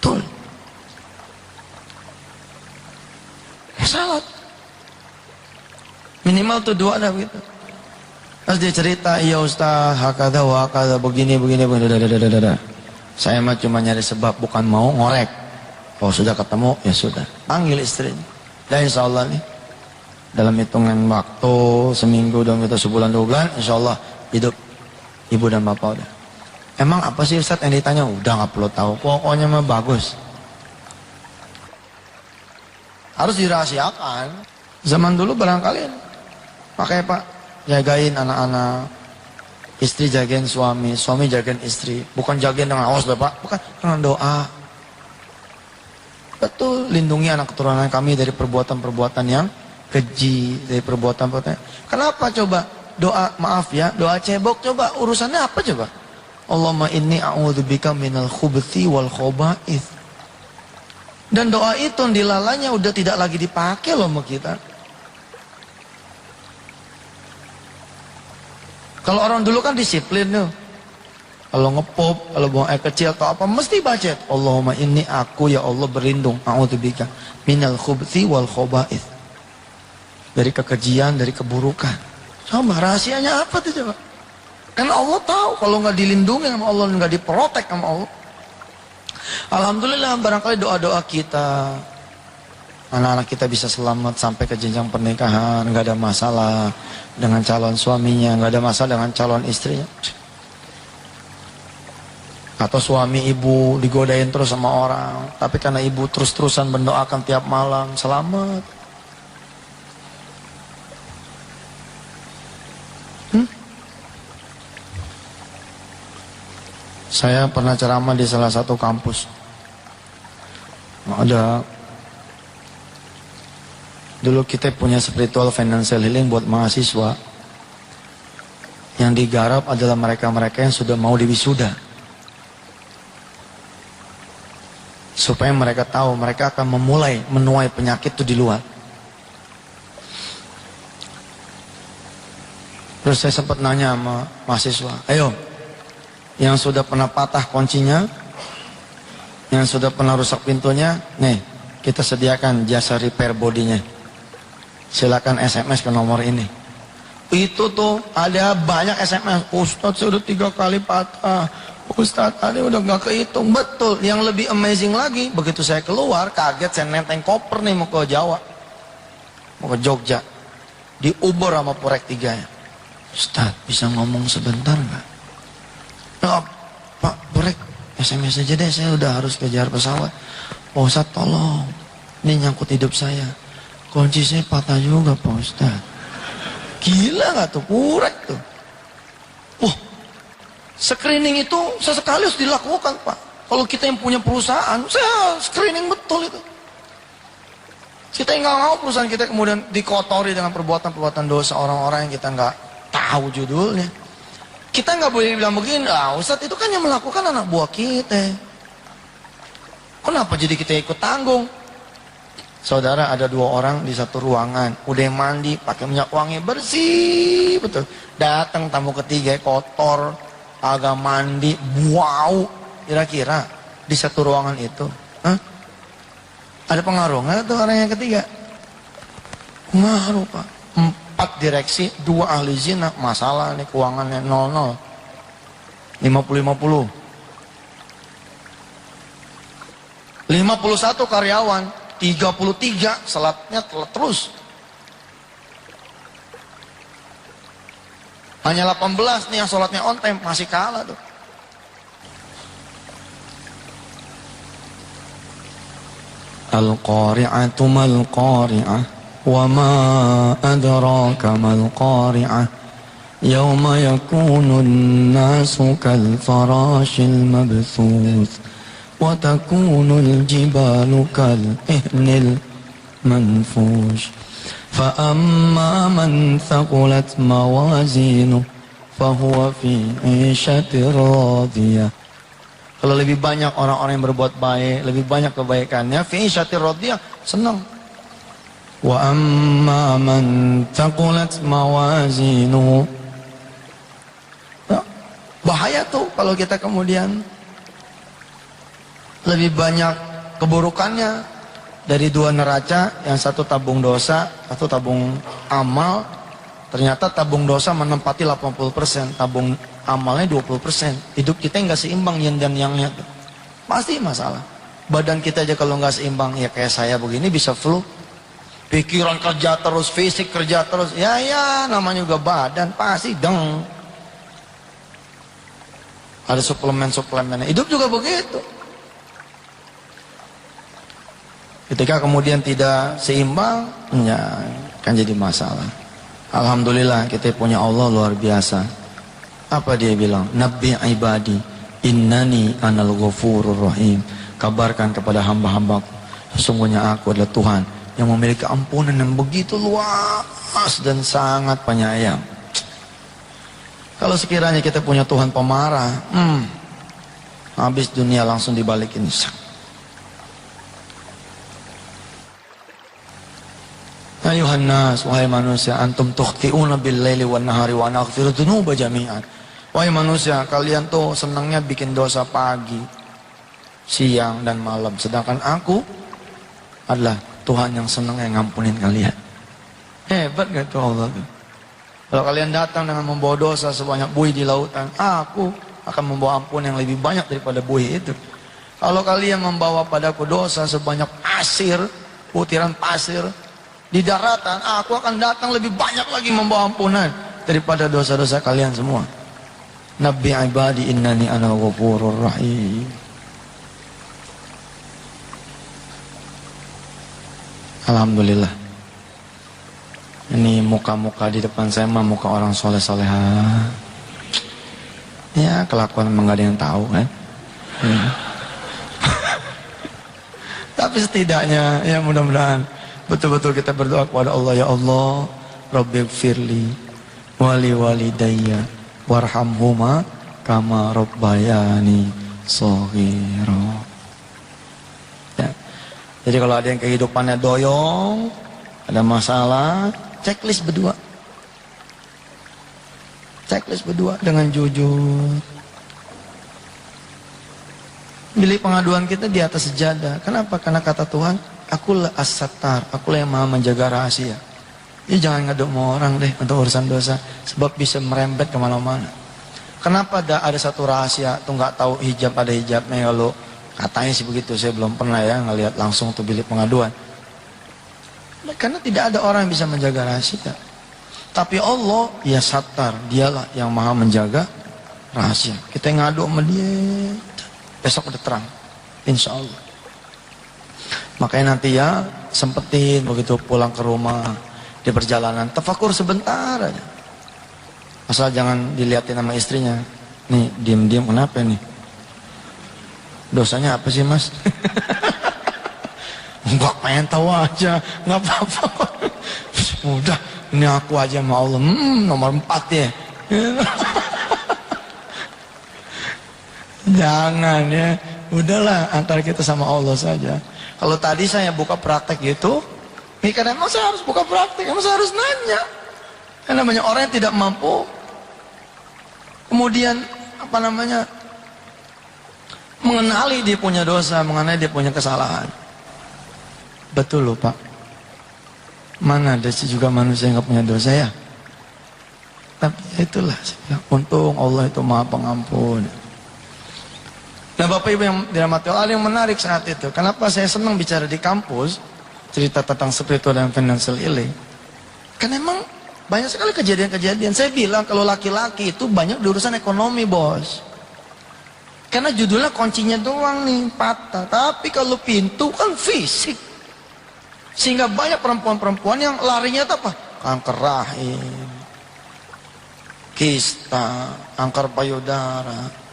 betul. Salah. Minimal tuh dua dah begitu. Terus dia cerita, iya ustaz, hakada wa hakada, begini. Saya mah cuma nyari sebab, bukan mau ngorek. Kalau sudah ketemu, ya sudah. Panggil istrinya. Dan insya Allah nih, dalam hitungan waktu, seminggu, sebulan, 2 bulan, insya Allah hidup ibu dan bapak udah. Emang apa sih Ustaz yang ditanya? Udah gak perlu tahu, pokoknya mah bagus. Harus dirahasiakan. Zaman dulu barangkali pakai Pak, jagain anak-anak, istri jagain suami, suami jagain istri. Bukan jagain dengan awas Pak, bukan, dengan doa. Betul, lindungi anak keturunan kami dari perbuatan-perbuatan yang keji, dari perbuatan-perbuatan. Kenapa coba? Doa, maaf ya, doa cebok coba, urusannya apa coba? Allahumma inni a'udzubika minal khubuthi wal khoba'ith. Dan doa itu dilalanya udah tidak lagi dipakai loh sama kita. Kalau orang dulu kan disiplin tuh. Kalau ngepop, kalau buang air kecil atau apa, mesti baca. Allahumma inni aku ya Allah berlindung. A'udzubika minal khubuthi wal khoba'ith. Dari kekejian, dari keburukan. Coba rahasianya apa tuh coba? Karena Allah tahu kalau nggak dilindungi sama Allah, nggak diprotek sama Allah. Alhamdulillah barangkali doa-doa kita, anak-anak kita bisa selamat sampai ke jenjang pernikahan, nggak ada masalah dengan calon suaminya, nggak ada masalah dengan calon istrinya. Atau suami ibu digodain terus sama orang, tapi karena ibu terus-terusan mendoakan tiap malam, selamat. Saya pernah ceramah di salah satu kampus. Ada dulu kita punya spiritual financial healing buat mahasiswa. Yang digarap adalah mereka-mereka yang sudah mau diwisuda. Supaya mereka tahu mereka akan memulai menuai penyakit itu di luar. Terus saya sempat nanya sama mahasiswa, ayo, yang sudah pernah patah kuncinya, yang sudah pernah rusak pintunya, nih kita sediakan jasa repair bodinya. Silakan SMS ke nomor ini. Itu tuh ada banyak SMS, Ustadz sudah 3 kali patah, Ustadz tadi udah gak kehitung. Betul, yang lebih amazing lagi, begitu saya keluar kaget, saya nenteng koper nih mau ke Jawa, mau ke Jogja, diuber sama Purek 3 nya. Ustadz bisa ngomong sebentar gak? Oh, Pak Purek, SMS aja deh, saya udah harus kejar pesawat. Pak Ustadz tolong, ini nyangkut hidup saya. Kunci saya patah juga Pak Ustadz. Gila gak tuh, kurek tuh. Wah, screening itu sesekali harus dilakukan Pak. Kalau kita yang punya perusahaan, saya screening betul itu. Kita nggak mau perusahaan kita kemudian dikotori dengan perbuatan-perbuatan dosa orang-orang yang kita nggak tahu judulnya. Kita nggak boleh bilang begini, Ustadz itu kan yang melakukan anak buah kita. Kenapa jadi kita ikut tanggung? Saudara, ada 2 orang di satu ruangan, udah mandi, pakai minyak wangi bersih, betul. Datang tamu ketiga kotor, agak mandi, bau. Kira-kira di satu ruangan itu, ada pengaruh nggak tuh orang yang ketiga? Pengaruh Pak. 4 direksi, 2 ahli zina, masalah nih keuangannya 00. 50-50. 51 karyawan, 33 salatnya terus. Hanya 18 nih yang salatnya on time, masih kalah tuh. Al-qari'atu mal-qari'ah. وما أدراك ما القارعة يوم يكون الناس كالفراش المبثوث وتكون الجبال كالإهن المنفوش فأما من ثقلت موازينه فهو في عيشة راضية. Kalau lebih banyak orang-orang yang berbuat baik, lebih banyak kebaikannya, fi 'isyatir radiyah, senang. Wa amma man taqulat mawazinuhu. Bahaya tuh kalau kita kemudian lebih banyak keburukannya dari 2 neraca, yang satu tabung dosa, satu tabung amal. Ternyata tabung dosa menempati 80%, tabung amalnya 20%. Hidup kita nggak seimbang yin dan yangnya tuh. Pasti masalah. Badan kita aja kalau nggak seimbang, ya kayak saya begini bisa flu. Pikiran kerja terus, fisik kerja terus, ya namanya juga badan, pasti deng. Ada suplemen-suplemennya, hidup juga begitu. Ketika kemudian tidak seimbang, ya kan jadi masalah. Alhamdulillah kita punya Allah luar biasa. Apa dia bilang? Nabbi ibadi, innani anal ghafurur rahim. Kabarkan kepada hamba-hambaku, sesungguhnya aku adalah Tuhan yang memiliki ampunan yang begitu luas dan sangat penyayang. Kalau sekiranya kita punya Tuhan pemarah, habis dunia langsung dibalikin. Ayuhan nas, wahai manusia, antum tukhti'una bil laili wan nahari wa ana aghfiru dzunuba jami'an. Wahai manusia, kalian tuh senangnya bikin dosa pagi, siang dan malam, sedangkan aku adalah Tuhan yang senang yang ngampunin kalian. Hebat gak tuh Allah tuh? Kalau kalian datang dengan membawa dosa sebanyak buih di lautan, aku akan membawa ampun yang lebih banyak daripada buih itu. Kalau kalian membawa padaku dosa sebanyak pasir, butiran pasir di daratan, aku akan datang lebih banyak lagi membawa ampunan daripada dosa-dosa kalian semua. Nabbi ibadi innani ana ghafurur rahim. Alhamdulillah. Ini muka-muka di depan saya mah muka orang soleh-soleha. Ya kelakuan emang gak ada yang tahu kan. Tapi setidaknya ya mudah-mudahan betul-betul kita berdoa kepada Allah. Ya Allah, Rabbighfirli wali walidayya warhamhuma kama rabbayani shaghira. Jadi kalau ada yang kehidupannya doyong, ada masalah, checklist berdua. Checklist berdua dengan jujur. Bilik pengaduan kita di atas sejadah. Kenapa? Karena kata Tuhan, akulah as-sattar, akulah yang maha menjaga rahasia. Jadi jangan ngadu sama orang deh untuk urusan dosa, sebab bisa merembet kemana-mana. Kenapa ada satu rahasia tuh nggak tahu hijab, ada hijabnya kalau katanya sih begitu, saya belum pernah ya ngelihat langsung tuh bilik pengaduan. Karena tidak ada orang yang bisa menjaga rahasia. Tapi Allah, ya sattar, dialah yang maha menjaga rahasia. Kita ngadu sama dia, besok udah terang, insya Allah. Makanya nanti ya sempetin begitu pulang ke rumah, di perjalanan tafakur sebentar aja, asal jangan dilihatin sama istrinya. Nih diam-diam kenapa nih, dosanya apa sih mas? Enggak, pengen tahu aja, nggak apa-apa. Udah, ini aku aja sama Allah, nomor 4 ya. Jangan ya, udahlah antara kita sama Allah saja. Kalau tadi saya buka praktek gitu, nih karena emang saya harus buka praktek, emang saya harus nanya. Karena namanya orang yang tidak mampu, kemudian apa namanya, mengenali dia punya dosa, mengenali dia punya kesalahan. Betul loh Pak, mana ada sih juga manusia yang gak punya dosa ya. Tapi itulah, untung Allah itu maha pengampun. Nah Bapak Ibu yang dirahmati Allah, yang menarik saat itu, kenapa saya senang bicara di kampus, cerita tentang spiritual dan financial healing, karena emang banyak sekali kejadian-kejadian. Saya bilang kalau laki-laki itu banyak di urusan ekonomi bos, karena judulnya kuncinya doang nih patah, tapi kalau pintu kan fisik. Sehingga banyak perempuan-perempuan yang larinya itu apa? Kanker rahim, kista, kanker payudara.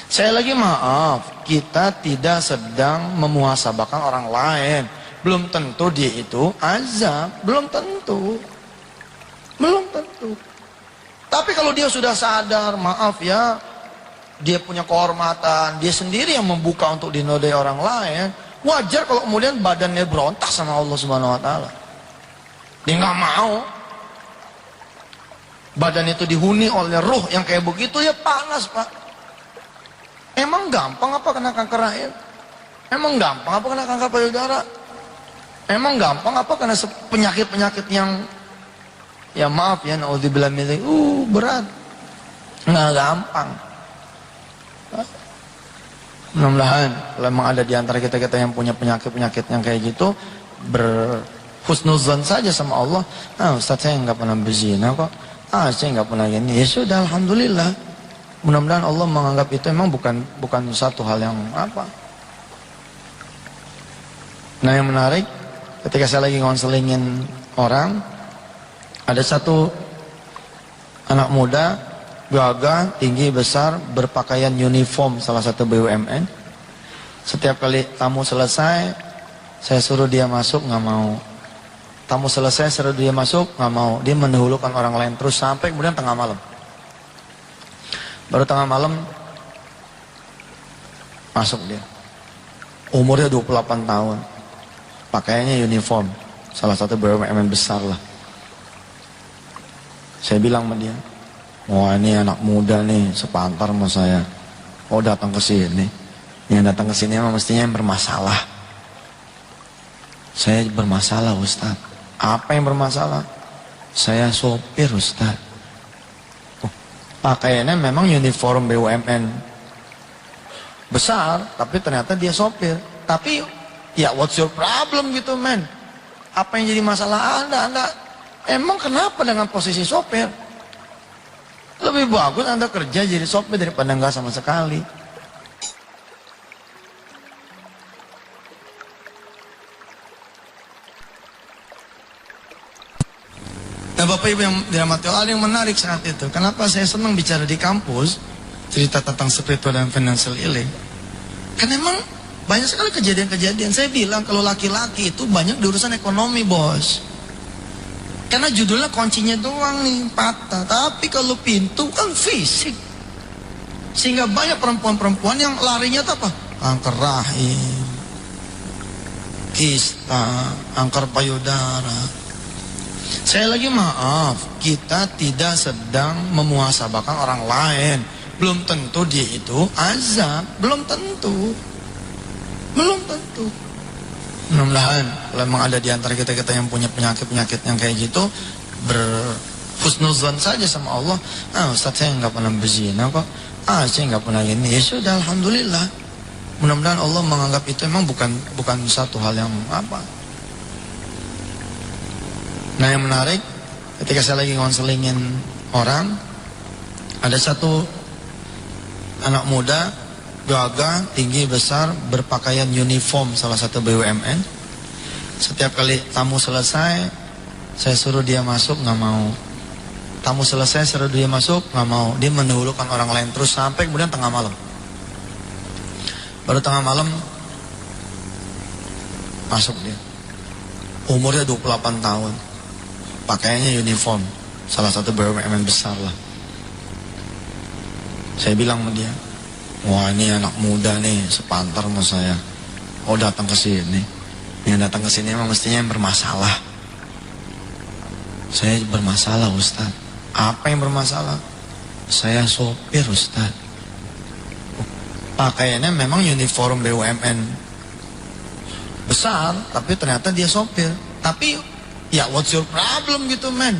Saya lagi maaf, kita tidak sedang memuhasabahkan orang lain. Belum tentu dia itu azab, belum tentu. Belum tentu. Tapi kalau dia sudah sadar, maaf ya, dia punya kehormatan, dia sendiri yang membuka untuk dinodai orang lain, wajar kalau kemudian badannya berontak sama Allah Subhanahu wa taala. Dia nggak mau. Badan itu dihuni oleh ruh yang kayak begitu, ya panas, Pak. Emang gampang apa kena kanker rahim? Emang gampang apa kena kanker payudara? Emang gampang apa kena penyakit-penyakit yang, ya maaf ya, naudzubillah min dzalik, berat. Nggak gampang. Mudah-mudahan kalau memang ada di antara kita yang punya penyakit-penyakit yang kayak gitu, berhusnuzan saja sama Allah. Ustaz saya nggak pernah berzina kok. Saya nggak pernah gini. Ya sudah, alhamdulillah. Mudah-mudahan Allah menganggap itu memang bukan satu hal yang apa. Nah yang menarik, ketika saya lagi ngonselingin orang, ada satu anak muda, gagah, tinggi, besar, berpakaian uniform salah satu BUMN. Setiap kali tamu selesai, saya suruh dia masuk, nggak mau. Tamu selesai, suruh dia masuk, nggak mau. Dia mendahulukan orang lain terus sampai kemudian tengah malam. Baru tengah malam masuk dia. Umurnya 28 tahun. Pakaiannya uniform. Salah satu BUMN besar lah. Saya bilang sama dia, wah ini anak muda nih, sepantar sama saya. Oh datang ke sini. Yang datang ke sini emang mestinya yang bermasalah. Saya bermasalah Ustaz. Apa yang bermasalah? Saya sopir Ustaz. Pakaiannya memang uniform BUMN besar, tapi ternyata dia sopir. Tapi ya what's your problem gitu men? Apa yang jadi masalah Anda emang kenapa dengan posisi sopir? Lebih bagus Anda kerja jadi sopir daripada enggak sama sekali. Nah Bapak Ibu yang dirahmati Allah, yang menarik saat itu, kenapa saya senang bicara di kampus, cerita tentang spiritual dan financial healing, karena emang banyak sekali kejadian-kejadian. Saya bilang kalau laki-laki itu banyak di urusan ekonomi bos, karena judulnya kuncinya doang nih patah, tapi kalau pintu kan fisik. Sehingga banyak perempuan-perempuan yang larinya itu apa? Kanker rahim, kista, kanker payudara. Saya lagi maaf, kita tidak sedang memuhasabahkan orang lain. Belum tentu dia itu azab, belum tentu. Belum tentu. Mudah-mudahan kalau memang ada di antara kita yang punya penyakit-penyakit yang kayak gitu, berhusnuzan saja sama Allah. Ustaz saya nggak pernah berzina kok. Saya nggak pernah gini. Ya sudah, alhamdulillah. Mudah-mudahan Allah menganggap itu memang bukan satu hal yang apa. Nah yang menarik, ketika saya lagi ngonselingin orang, ada satu anak muda, gagah, tinggi, besar, berpakaian uniform salah satu BUMN. Setiap kali tamu selesai, saya suruh dia masuk, nggak mau. Tamu selesai, suruh dia masuk, nggak mau. Dia mendahulukan orang lain terus sampai kemudian tengah malam. Baru tengah malam masuk dia. Umurnya 28 tahun. Pakaiannya uniform, salah satu BUMN besar lah. Saya bilang sama dia, wah ini anak muda nih, sepantar sama saya. Oh datang ke sini. Yang datang ke sini memang mestinya yang bermasalah. Saya bermasalah, Ustaz. Apa yang bermasalah? Saya sopir, Ustaz. Pakaiannya memang uniform BUMN besar, tapi ternyata dia sopir. Tapi ya what's your problem gitu, men?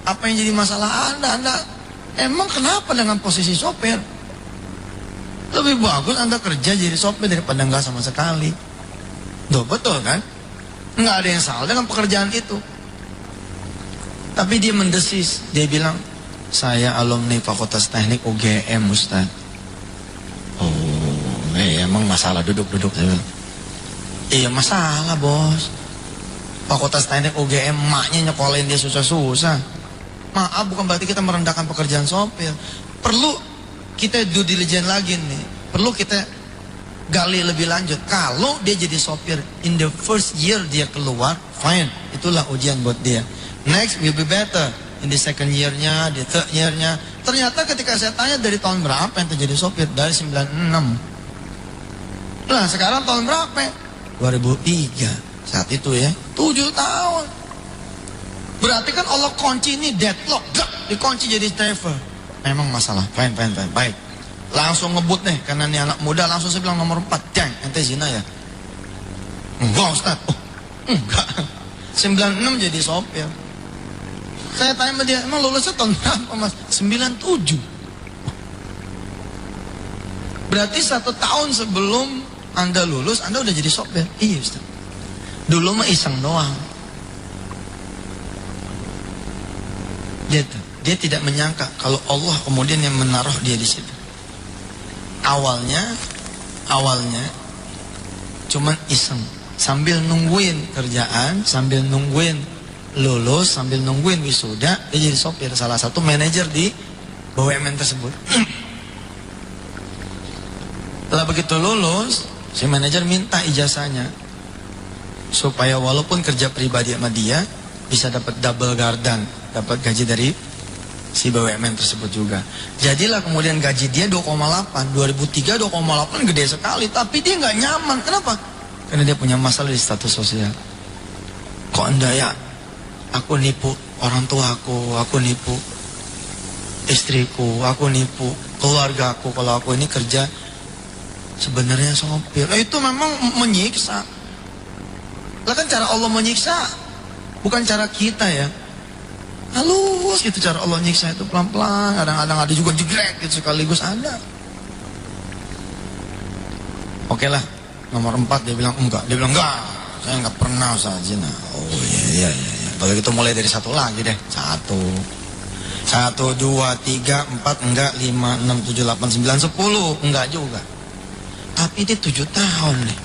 Apa yang jadi masalah Anda emang kenapa dengan posisi sopir? Lebih bagus Anda kerja jadi sopir daripada enggak sama sekali. Duh, betul kan? Enggak ada yang salah dengan pekerjaan itu. Tapi dia mendesis. Dia bilang, saya alumni Fakultas Teknik UGM, Ustaz. Oh, emang masalah duduk-duduk. Iya masalah, bos. Fakultas Teknik UGM, maknya nyekolahin dia susah-susah. Maaf, bukan berarti kita merendahkan pekerjaan sopir. Perlu kita due diligence lagi nih. Perlu kita gali lebih lanjut. Kalau dia jadi sopir, in the first year dia keluar, fine. Itulah ujian buat dia. Next will be better. In the second year-nya, di third year-nya. Ternyata ketika saya tanya dari tahun berapa yang terjadi sopir? Dari 96. Nah sekarang tahun berapa? 2003. Saat itu ya, 7 tahun. Berarti kan Allah kunci ini deadlock, dikunci jadi driver. Memang masalah, fine. Baik. Langsung ngebut nih, karena ini anak muda langsung saya bilang nomor 4. Dang, ente zina ya? Enggak, Ustaz. Oh, enggak. 96 jadi sopir. Saya tanya sama dia, emang lulusnya tahun berapa, Mas? 97. Berarti 1 tahun sebelum Anda lulus, Anda udah jadi sopir? Iya, Ustaz. Dulu mah iseng doang. Dia tidak menyangka kalau Allah kemudian yang menaruh dia di situ. Awalnya cuman iseng, sambil nungguin kerjaan, sambil nungguin lulus, sambil nungguin wisuda, dia jadi sopir, salah satu manajer di BUMN tersebut. Setelah begitu lulus, si manajer minta ijazahnya supaya walaupun kerja pribadi sama dia bisa dapat double gardan, dapat gaji dari si BUMN tersebut juga. Jadilah kemudian gaji dia 2,8. 2003 2,8 gede sekali, tapi dia nggak nyaman. Kenapa? Karena dia punya masalah di status sosial. Kok Anda ya? Aku nipu orang tua aku nipu istriku, aku nipu keluarga aku kalau aku ini kerja sebenarnya sopir. Itu memang menyiksa. Lah kan cara Allah menyiksa, bukan cara kita ya. Halus gitu cara Allah nyiksa itu, pelan-pelan. Kadang-kadang ada juga jegrek gitu sekaligus ada. Oke lah, nomor 4 dia bilang enggak. Dia bilang enggak, saya enggak pernah usaha zina. Oh iya. Kalau gitu mulai dari 1 lagi deh. 1, 2, 3, 4 enggak, 5, 6, 7, 8, 9, 10 enggak juga. Tapi dia 7 tahun nih.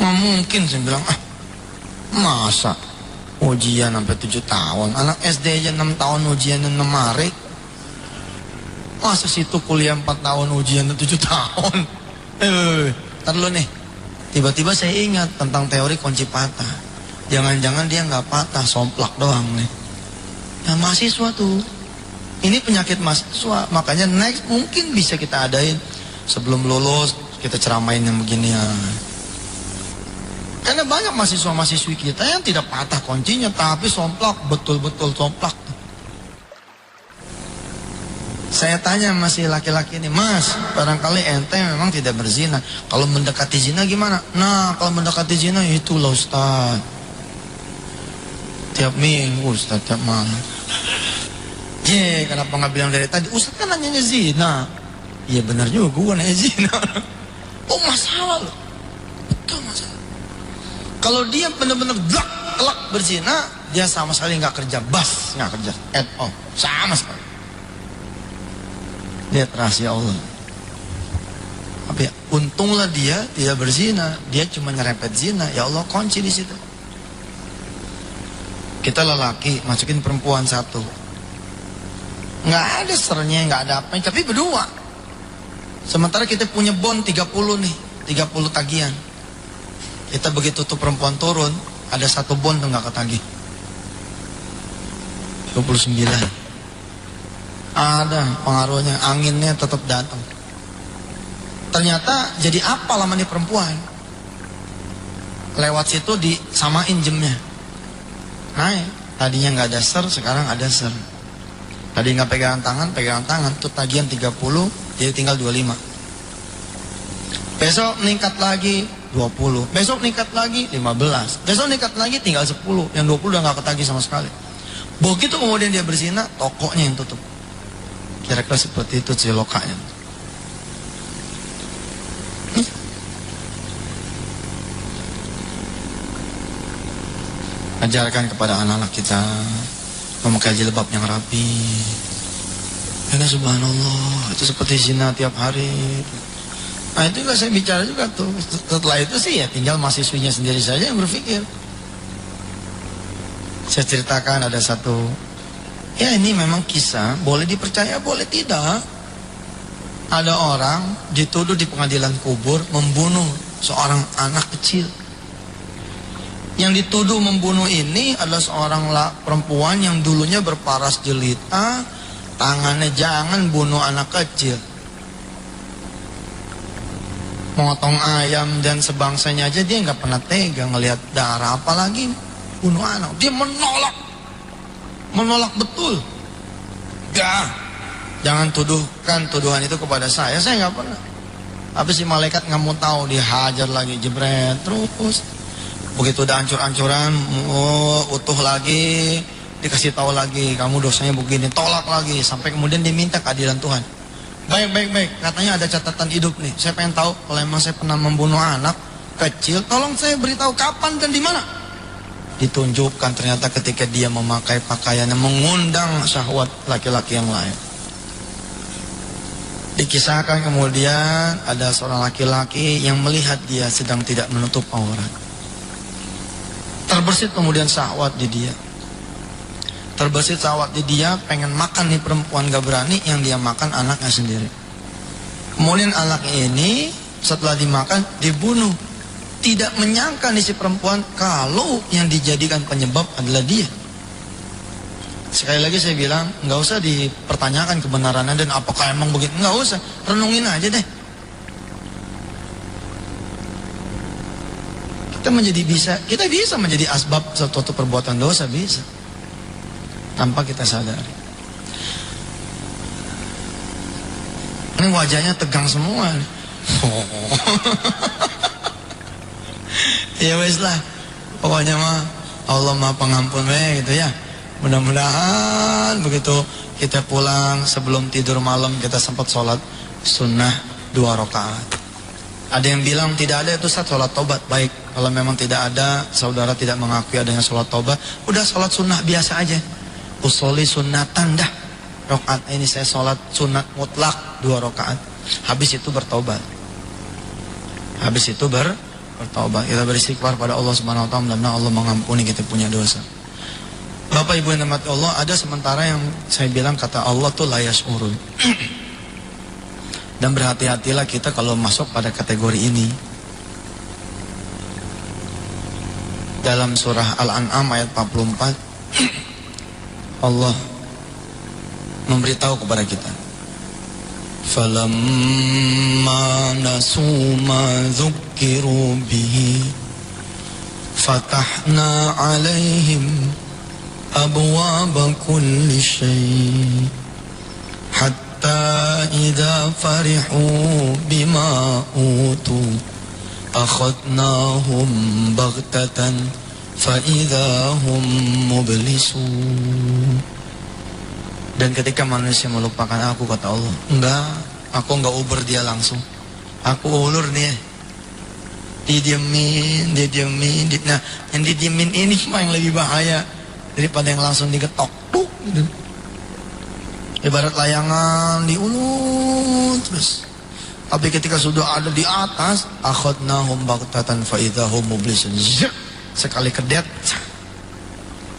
Nggak mungkin saya bilang, masa ujian sampai 7 tahun. Anak SD aja 6 tahun ujian 6 hari. Masa situ kuliah 4 tahun ujian 7 tahun. Ntar dulu nih. Tiba-tiba saya ingat tentang teori kunci patah. Jangan-jangan dia nggak patah, somplak doang nih. Nah mahasiswa tuh, ini penyakit mahasiswa. Makanya next mungkin bisa kita adain sebelum lulus, kita ceramain yang begini ya. Karena banyak mahasiswa-mahasiswi kita yang tidak patah kuncinya, tapi somplak, betul-betul somplak. Saya tanya masih laki-laki ini, Mas, barangkali ente memang tidak berzina. Kalau mendekati zina gimana? Nah, kalau mendekati zina itulah Ustaz. Tiap minggu Ustaz, tiap malam. Kenapa nggak bilang dari tadi? Ustaz kan nanyanya zina. Iya benar juga, gue nanya zina. Oh masalah loh. Betul masalah. Kalau dia benar-benar telak berzina, dia sama sekali nggak kerja bas, nggak kerja at all, sama sekali. Lihat rahasia Allah. apa ya? Untunglah dia tidak berzina, dia cuma nyerempet zina. Ya Allah, kunci di situ. Kita lelaki masukin perempuan satu, nggak ada sernya, nggak ada apa, tapi berdua. Sementara kita punya bon 30 nih, 30 tagihan. Kita begitu tuh perempuan turun, ada satu bon tuh nggak ketagih. 29. Ada pengaruhnya, anginnya tetap datang. Ternyata jadi apa lama nih perempuan. Lewat situ disamain jamnya. Naik, tadinya nggak ada ser, sekarang ada ser. Tadi nggak pegangan tangan, tuh tagihan 30, jadi tinggal 25. Besok meningkat lagi 20, besok meningkat lagi 15, besok meningkat lagi tinggal 10, yang 20 udah nggak ketagih sama sekali. Begitu kemudian dia berzina, tokonya yang tutup. Kira-kira seperti itu cilokanya. Ajarkan kepada anak-anak kita memakai jilbab yang rapi. Karena subhanallah, itu seperti zina tiap hari. Nah itu juga saya bicara juga tuh. Setelah itu sih ya tinggal mahasiswinya sendiri saja yang berpikir. Saya ceritakan ada satu, ya ini memang kisah, boleh dipercaya boleh tidak. Ada orang dituduh di pengadilan kubur membunuh seorang anak kecil. Yang dituduh membunuh ini adalah seorang perempuan yang dulunya berparas jelita, tangannya jangan bunuh anak kecil. Motong ayam dan sebangsanya aja dia nggak pernah tega ngelihat darah, apalagi bunuh anak. Dia menolak betul. Jangan tuduhkan tuduhan itu kepada saya nggak pernah. Tapi si malaikat nggak mau tahu, dihajar lagi, jebret terus. Begitu udah ancur-ancuran, utuh lagi, dikasih tahu lagi, kamu dosanya begini, tolak lagi, sampai kemudian diminta keadilan Tuhan. Baik, katanya ada catatan hidup nih. Saya pengen tahu kalau emang saya pernah membunuh anak kecil, tolong saya beritahu kapan dan di mana. Ditunjukkan ternyata ketika dia memakai pakaian yang mengundang syahwat laki-laki yang lain. Dikisahkan kemudian ada seorang laki-laki yang melihat dia sedang tidak menutup aurat. Terbersit kemudian syahwat di dia. Terbersit syahwat di dia, pengen makan nih perempuan, gak berani, yang dia makan anaknya sendiri. Kemudian anak ini setelah dimakan dibunuh. Tidak menyangka nih si perempuan kalau yang dijadikan penyebab adalah dia. Sekali lagi saya bilang, nggak usah dipertanyakan kebenarannya dan apakah emang begitu, nggak usah, renungin aja deh. Kita bisa menjadi asbab suatu perbuatan dosa, bisa, tanpa kita sadari. Ini wajahnya tegang semua. Ya wes lah, pokoknya mah Allah Maha Pengampun gitu ya. Mudah-mudahan begitu kita pulang sebelum tidur malam kita sempat sholat sunnah 2 rakaat. Ada yang bilang tidak ada itu sholat tobat. Baik, kalau memang tidak ada, saudara tidak mengakui adanya sholat tobat, udah sholat sunnah biasa aja. Usolli sunnatan dah. Rakaat ini saya sholat sunat mutlak 2 rakaat. Habis itu bertobat. Bertobat. Kita beristighfar pada Allah Subhanahu wa taala, dan Allah mengampuni kita punya dosa. Bapak Ibu yang dirahmati Allah, ada sementara yang saya bilang kata Allah tuh la yash'urun. Dan berhati-hatilah kita kalau masuk pada kategori ini. Dalam surah Al-An'am ayat 44 Allah memberitahu kepada kita, falamma nasu ma dzukkiru bihi fatahna alaihim abwaaba kulli syai' hatta idza farihu bima utu akhadnahum baghtatan fa idza hum mublisun. Dan ketika manusia melupakan aku, kata Allah, aku enggak uber dia langsung, aku ulur dia. Didiemin. Nah, yang didiemin ini mah yang lebih bahaya daripada yang langsung digetok gitu. Ibarat layangan diulur terus. Tapi ketika sudah ada di atas, akhadnahum baghtatan fa idzahum mublisun. Sekali kedet,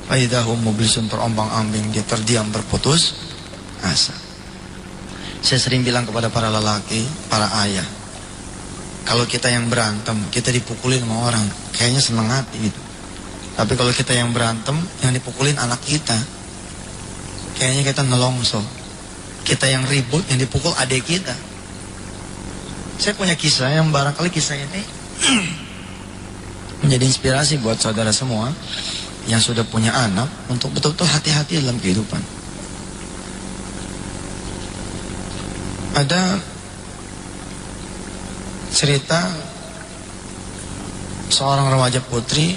fa idzahum mublisun, terombang-ambing, dia terdiam berputus asa. Saya sering bilang kepada para lelaki, para ayah, kalau kita yang berantem, kita dipukulin sama orang, kayaknya seneng hati gitu. Tapi kalau kita yang berantem, yang dipukulin anak kita, kayaknya kita nelongso. Kita yang ribut, yang dipukul adik kita. Saya punya kisah yang barangkali kisah ini menjadi inspirasi buat saudara semua yang sudah punya anak untuk betul-betul hati-hati dalam kehidupan. Ada cerita seorang remaja putri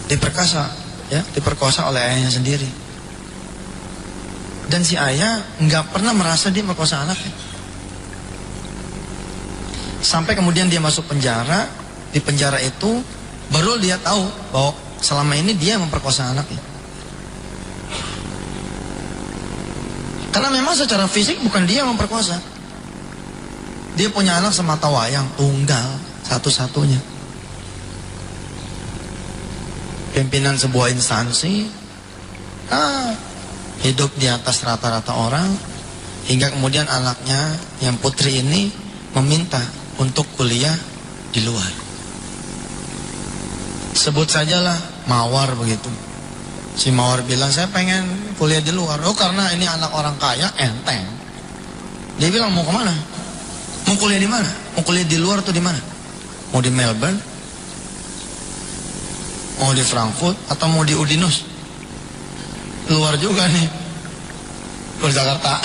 diperkosa oleh ayahnya sendiri. Dan si ayah nggak pernah merasa dia merkosa anaknya. Sampai kemudian dia masuk penjara. Di penjara itu baru dia tahu bahwa selama ini dia memperkosa anaknya. Karena memang secara fisik bukan dia yang memperkosa. Dia punya anak semata wayang, tunggal, satu-satunya. Pimpinan sebuah instansi, hidup di atas rata-rata orang, hingga kemudian anaknya yang putri ini meminta untuk kuliah di luar. Sebut sajalah Mawar begitu. Si Mawar bilang, saya pengen kuliah di luar. Oh, karena ini anak orang kaya, enteng. Dia bilang, mau kemana? Mau kuliah di mana? Mau kuliah di luar atau di mana? Mau di Melbourne? Mau di Frankfurt? Atau mau di Udinus? Luar juga nih. Luar Jakarta.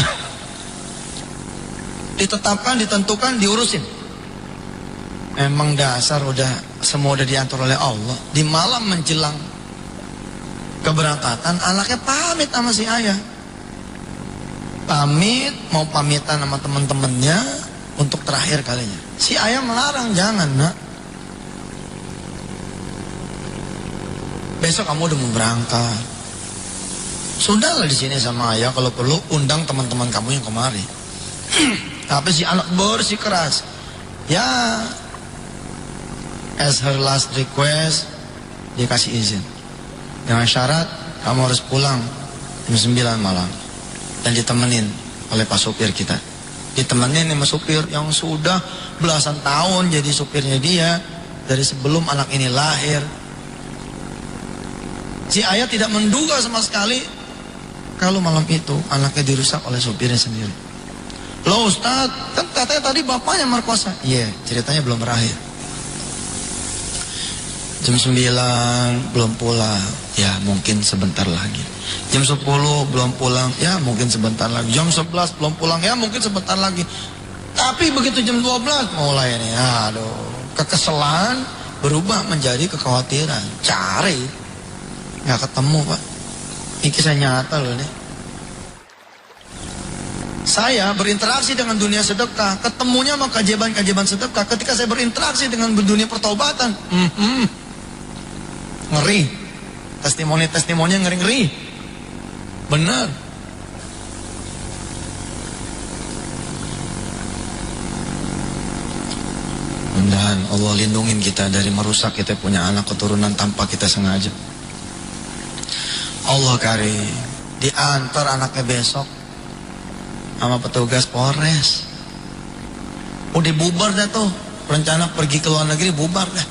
Ditetapkan, ditentukan, diurusin. Emang dasar semua udah diatur oleh Allah. Di malam menjelang keberangkatan, anaknya pamit sama si ayah. Pamit, mau pamitan sama teman-temannya untuk terakhir kalinya. Si ayah melarang, jangan nak. Besok kamu udah mau berangkat. Sudahlah di sini sama ayah, kalau perlu undang teman-teman kamu yang kemari. Tapi si anak bersikeras. Ya, as her last request, dia kasih izin. Dengan syarat, kamu harus pulang jam 9 malam. Dan ditemenin oleh pak supir kita. Ditemenin sama supir yang sudah belasan tahun jadi supirnya dia. Dari sebelum anak ini lahir. Si ayah tidak menduga sama sekali kalau malam itu anaknya dirusak oleh supirnya sendiri. Loh Ustadz, kan katanya tadi bapaknya merkosa. Iya, ceritanya belum berakhir. Jam 9 belum pulang, ya mungkin sebentar lagi. Jam 10 belum pulang, ya mungkin sebentar lagi. Jam 11 belum pulang, ya mungkin sebentar lagi. Tapi begitu jam 12 mulai nih, aduh, kekesalan berubah menjadi kekhawatiran. Cari, nggak ketemu pak. Ini kisah nyata loh nih. Saya berinteraksi dengan dunia sedekah, ketemunya sama keajaiban-keajaiban sedekah. Ketika saya berinteraksi dengan dunia pertobatan, ngeri. Testimoni-testimoninya ngeri-ngeri. Benar. Mudah-mudahan Allah lindungin kita dari merusak kita punya anak keturunan tanpa kita sengaja. Allah karim, diantar anaknya besok sama petugas Polres. Udah bubar dah tuh, rencana pergi ke luar negeri bubar dah.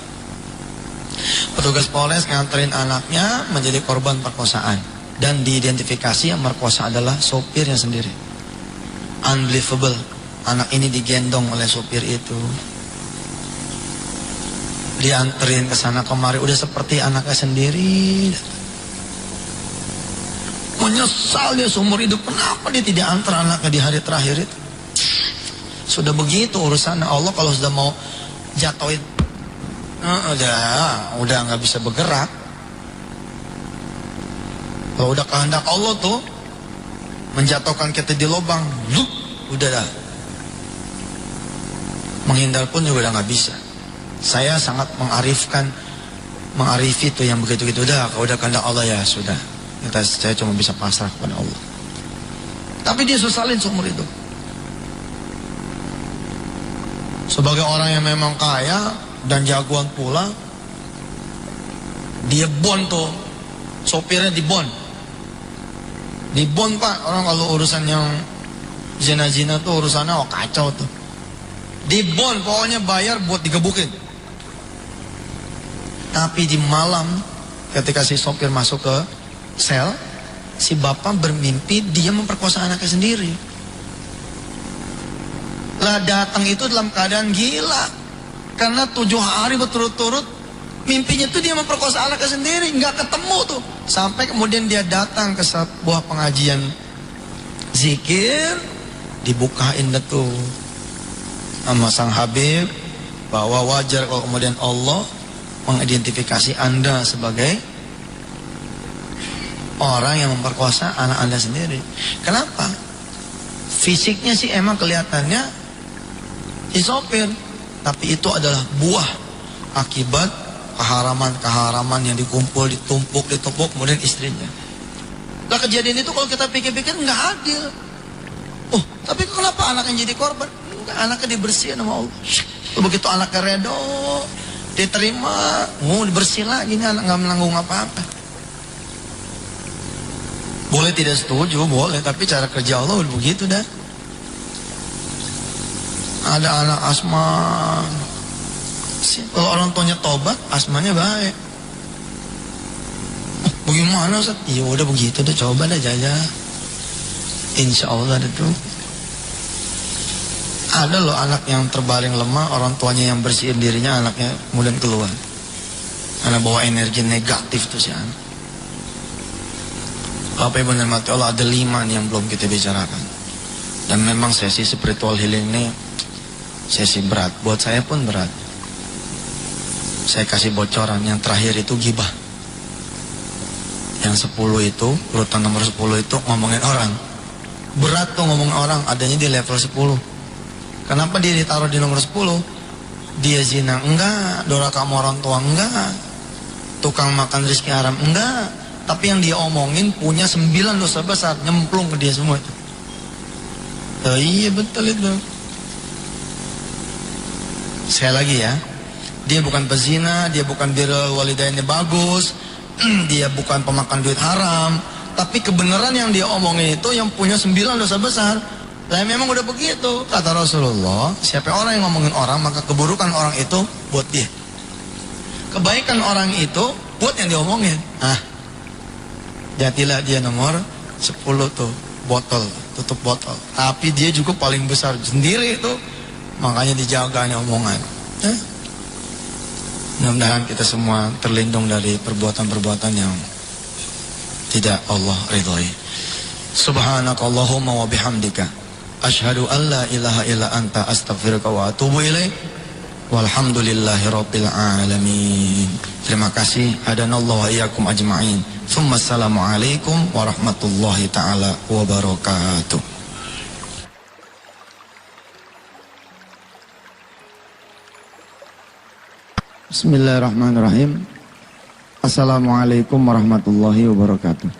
Petugas Polres nganterin anaknya menjadi korban perkosaan. Dan diidentifikasi yang merkosa adalah sopirnya sendiri. Unbelievable. Anak ini digendong oleh sopir itu. Dianterin ke sana kemari. Udah seperti anaknya sendiri. Menyesal dia seumur hidup. Kenapa dia tidak antar anaknya di hari terakhir itu? Sudah begitu urusan Allah. Kalau sudah mau jatuhin, udah nggak bisa bergerak. Kalau udah kehendak Allah tuh menjatuhkan kita di lubang, udah dah. Menghindar pun juga udah nggak bisa. Saya sangat mengarifi itu yang begitu-gitu. Udah, kalau udah kehendak Allah ya sudah. Saya cuma bisa pasrah kepada Allah. Tapi dia sesalin seumur hidup. Sebagai orang yang memang kaya dan jagoan pula, dia bon tuh, sopirnya dibon. Dibon Pak, orang kalau urusan yang zina-zina tuh urusannya kacau tuh. Dibon, pokoknya bayar buat digebukin. Tapi di malam ketika si sopir masuk ke sel, si bapak bermimpi dia memperkosa anaknya sendiri. Lah datang itu dalam keadaan gila, karena 7 hari berturut-turut mimpinya tuh dia memperkosa anaknya sendiri, nggak ketemu tuh. Sampai kemudian dia datang ke sebuah pengajian zikir, dibukain tuh sama sang Habib bahwa wajar kalau kemudian Allah mengidentifikasi Anda sebagai orang yang memperkosa anak Anda sendiri. Kenapa? Fisiknya sih emang kelihatannya si sopir, tapi itu adalah buah akibat keharaman yang ditumpuk, kemudian istrinya. Nah kejadian itu kalau kita pikir-pikir nggak adil. Oh, tapi kenapa anaknya jadi korban? Enggak, anaknya dibersihin sama Allah. Begitu anaknya redo, diterima, dibersih lagi, ini anak nggak menanggung apa-apa. Boleh tidak setuju, boleh, tapi cara kerja Allah udah begitu dah. Ada anak asma, kalau orang tuanya tobat, asmanya baik. Oh, bagaimana Ustaz? Ya udah begitu deh, coba dah jajah. Insya Allah ada tuh. Ada loh anak yang terbaring lemah, orang tuanya yang bersihin dirinya, anaknya kemudian keluar. Karena bawa energi negatif tuh si anak. Bapak Ibu dan mati Allah, ada 5 nih yang belum kita bicarakan. Dan memang sesi spiritual healing ini sesi berat, buat saya pun berat. Saya kasih bocoran, yang terakhir itu gibah. Yang 10 itu, urutan nomor 10 itu ngomongin orang. Berat tuh ngomongin orang, adanya di level 10. Kenapa dia ditaruh di nomor 10? Dia zina, enggak. Doraka sama orang tua, enggak. Tukang makan rezeki haram, enggak. Tapi yang dia omongin punya 9 dosa besar, nyemplung ke dia semua itu. Oh, iya betul itu. Sekali lagi ya, dia bukan pezina, dia bukan birrul walidainnya bagus, dia bukan pemakan duit haram, tapi kebenaran yang dia omongin itu yang punya 9 dosa besar. Lah memang udah begitu, kata Rasulullah, siapa orang yang ngomongin orang, maka keburukan orang itu buat dia. Kebaikan orang itu buat yang diomongin. Jadilah dia nomor 10 tuh, botol, tutup botol. Tapi dia juga paling besar sendiri itu. Makanya dijaganya omongan. Mudah-mudahan kita semua terlindung dari perbuatan-perbuatan yang tidak Allah ridhoi. Subhanakallahumma wa bihamdika asyhadu an la ilaha illa anta astaghfiruka wa atubu ilaik. Walhamdulillahi rabbil alamin. Terima kasih. Hadanallahu wa iyyakum ajma'in. Assalamualaikum warahmatullahi taala wabarakatuh. Bismillahirrahmanirrahim. Assalamualaikum warahmatullahi wabarakatuh.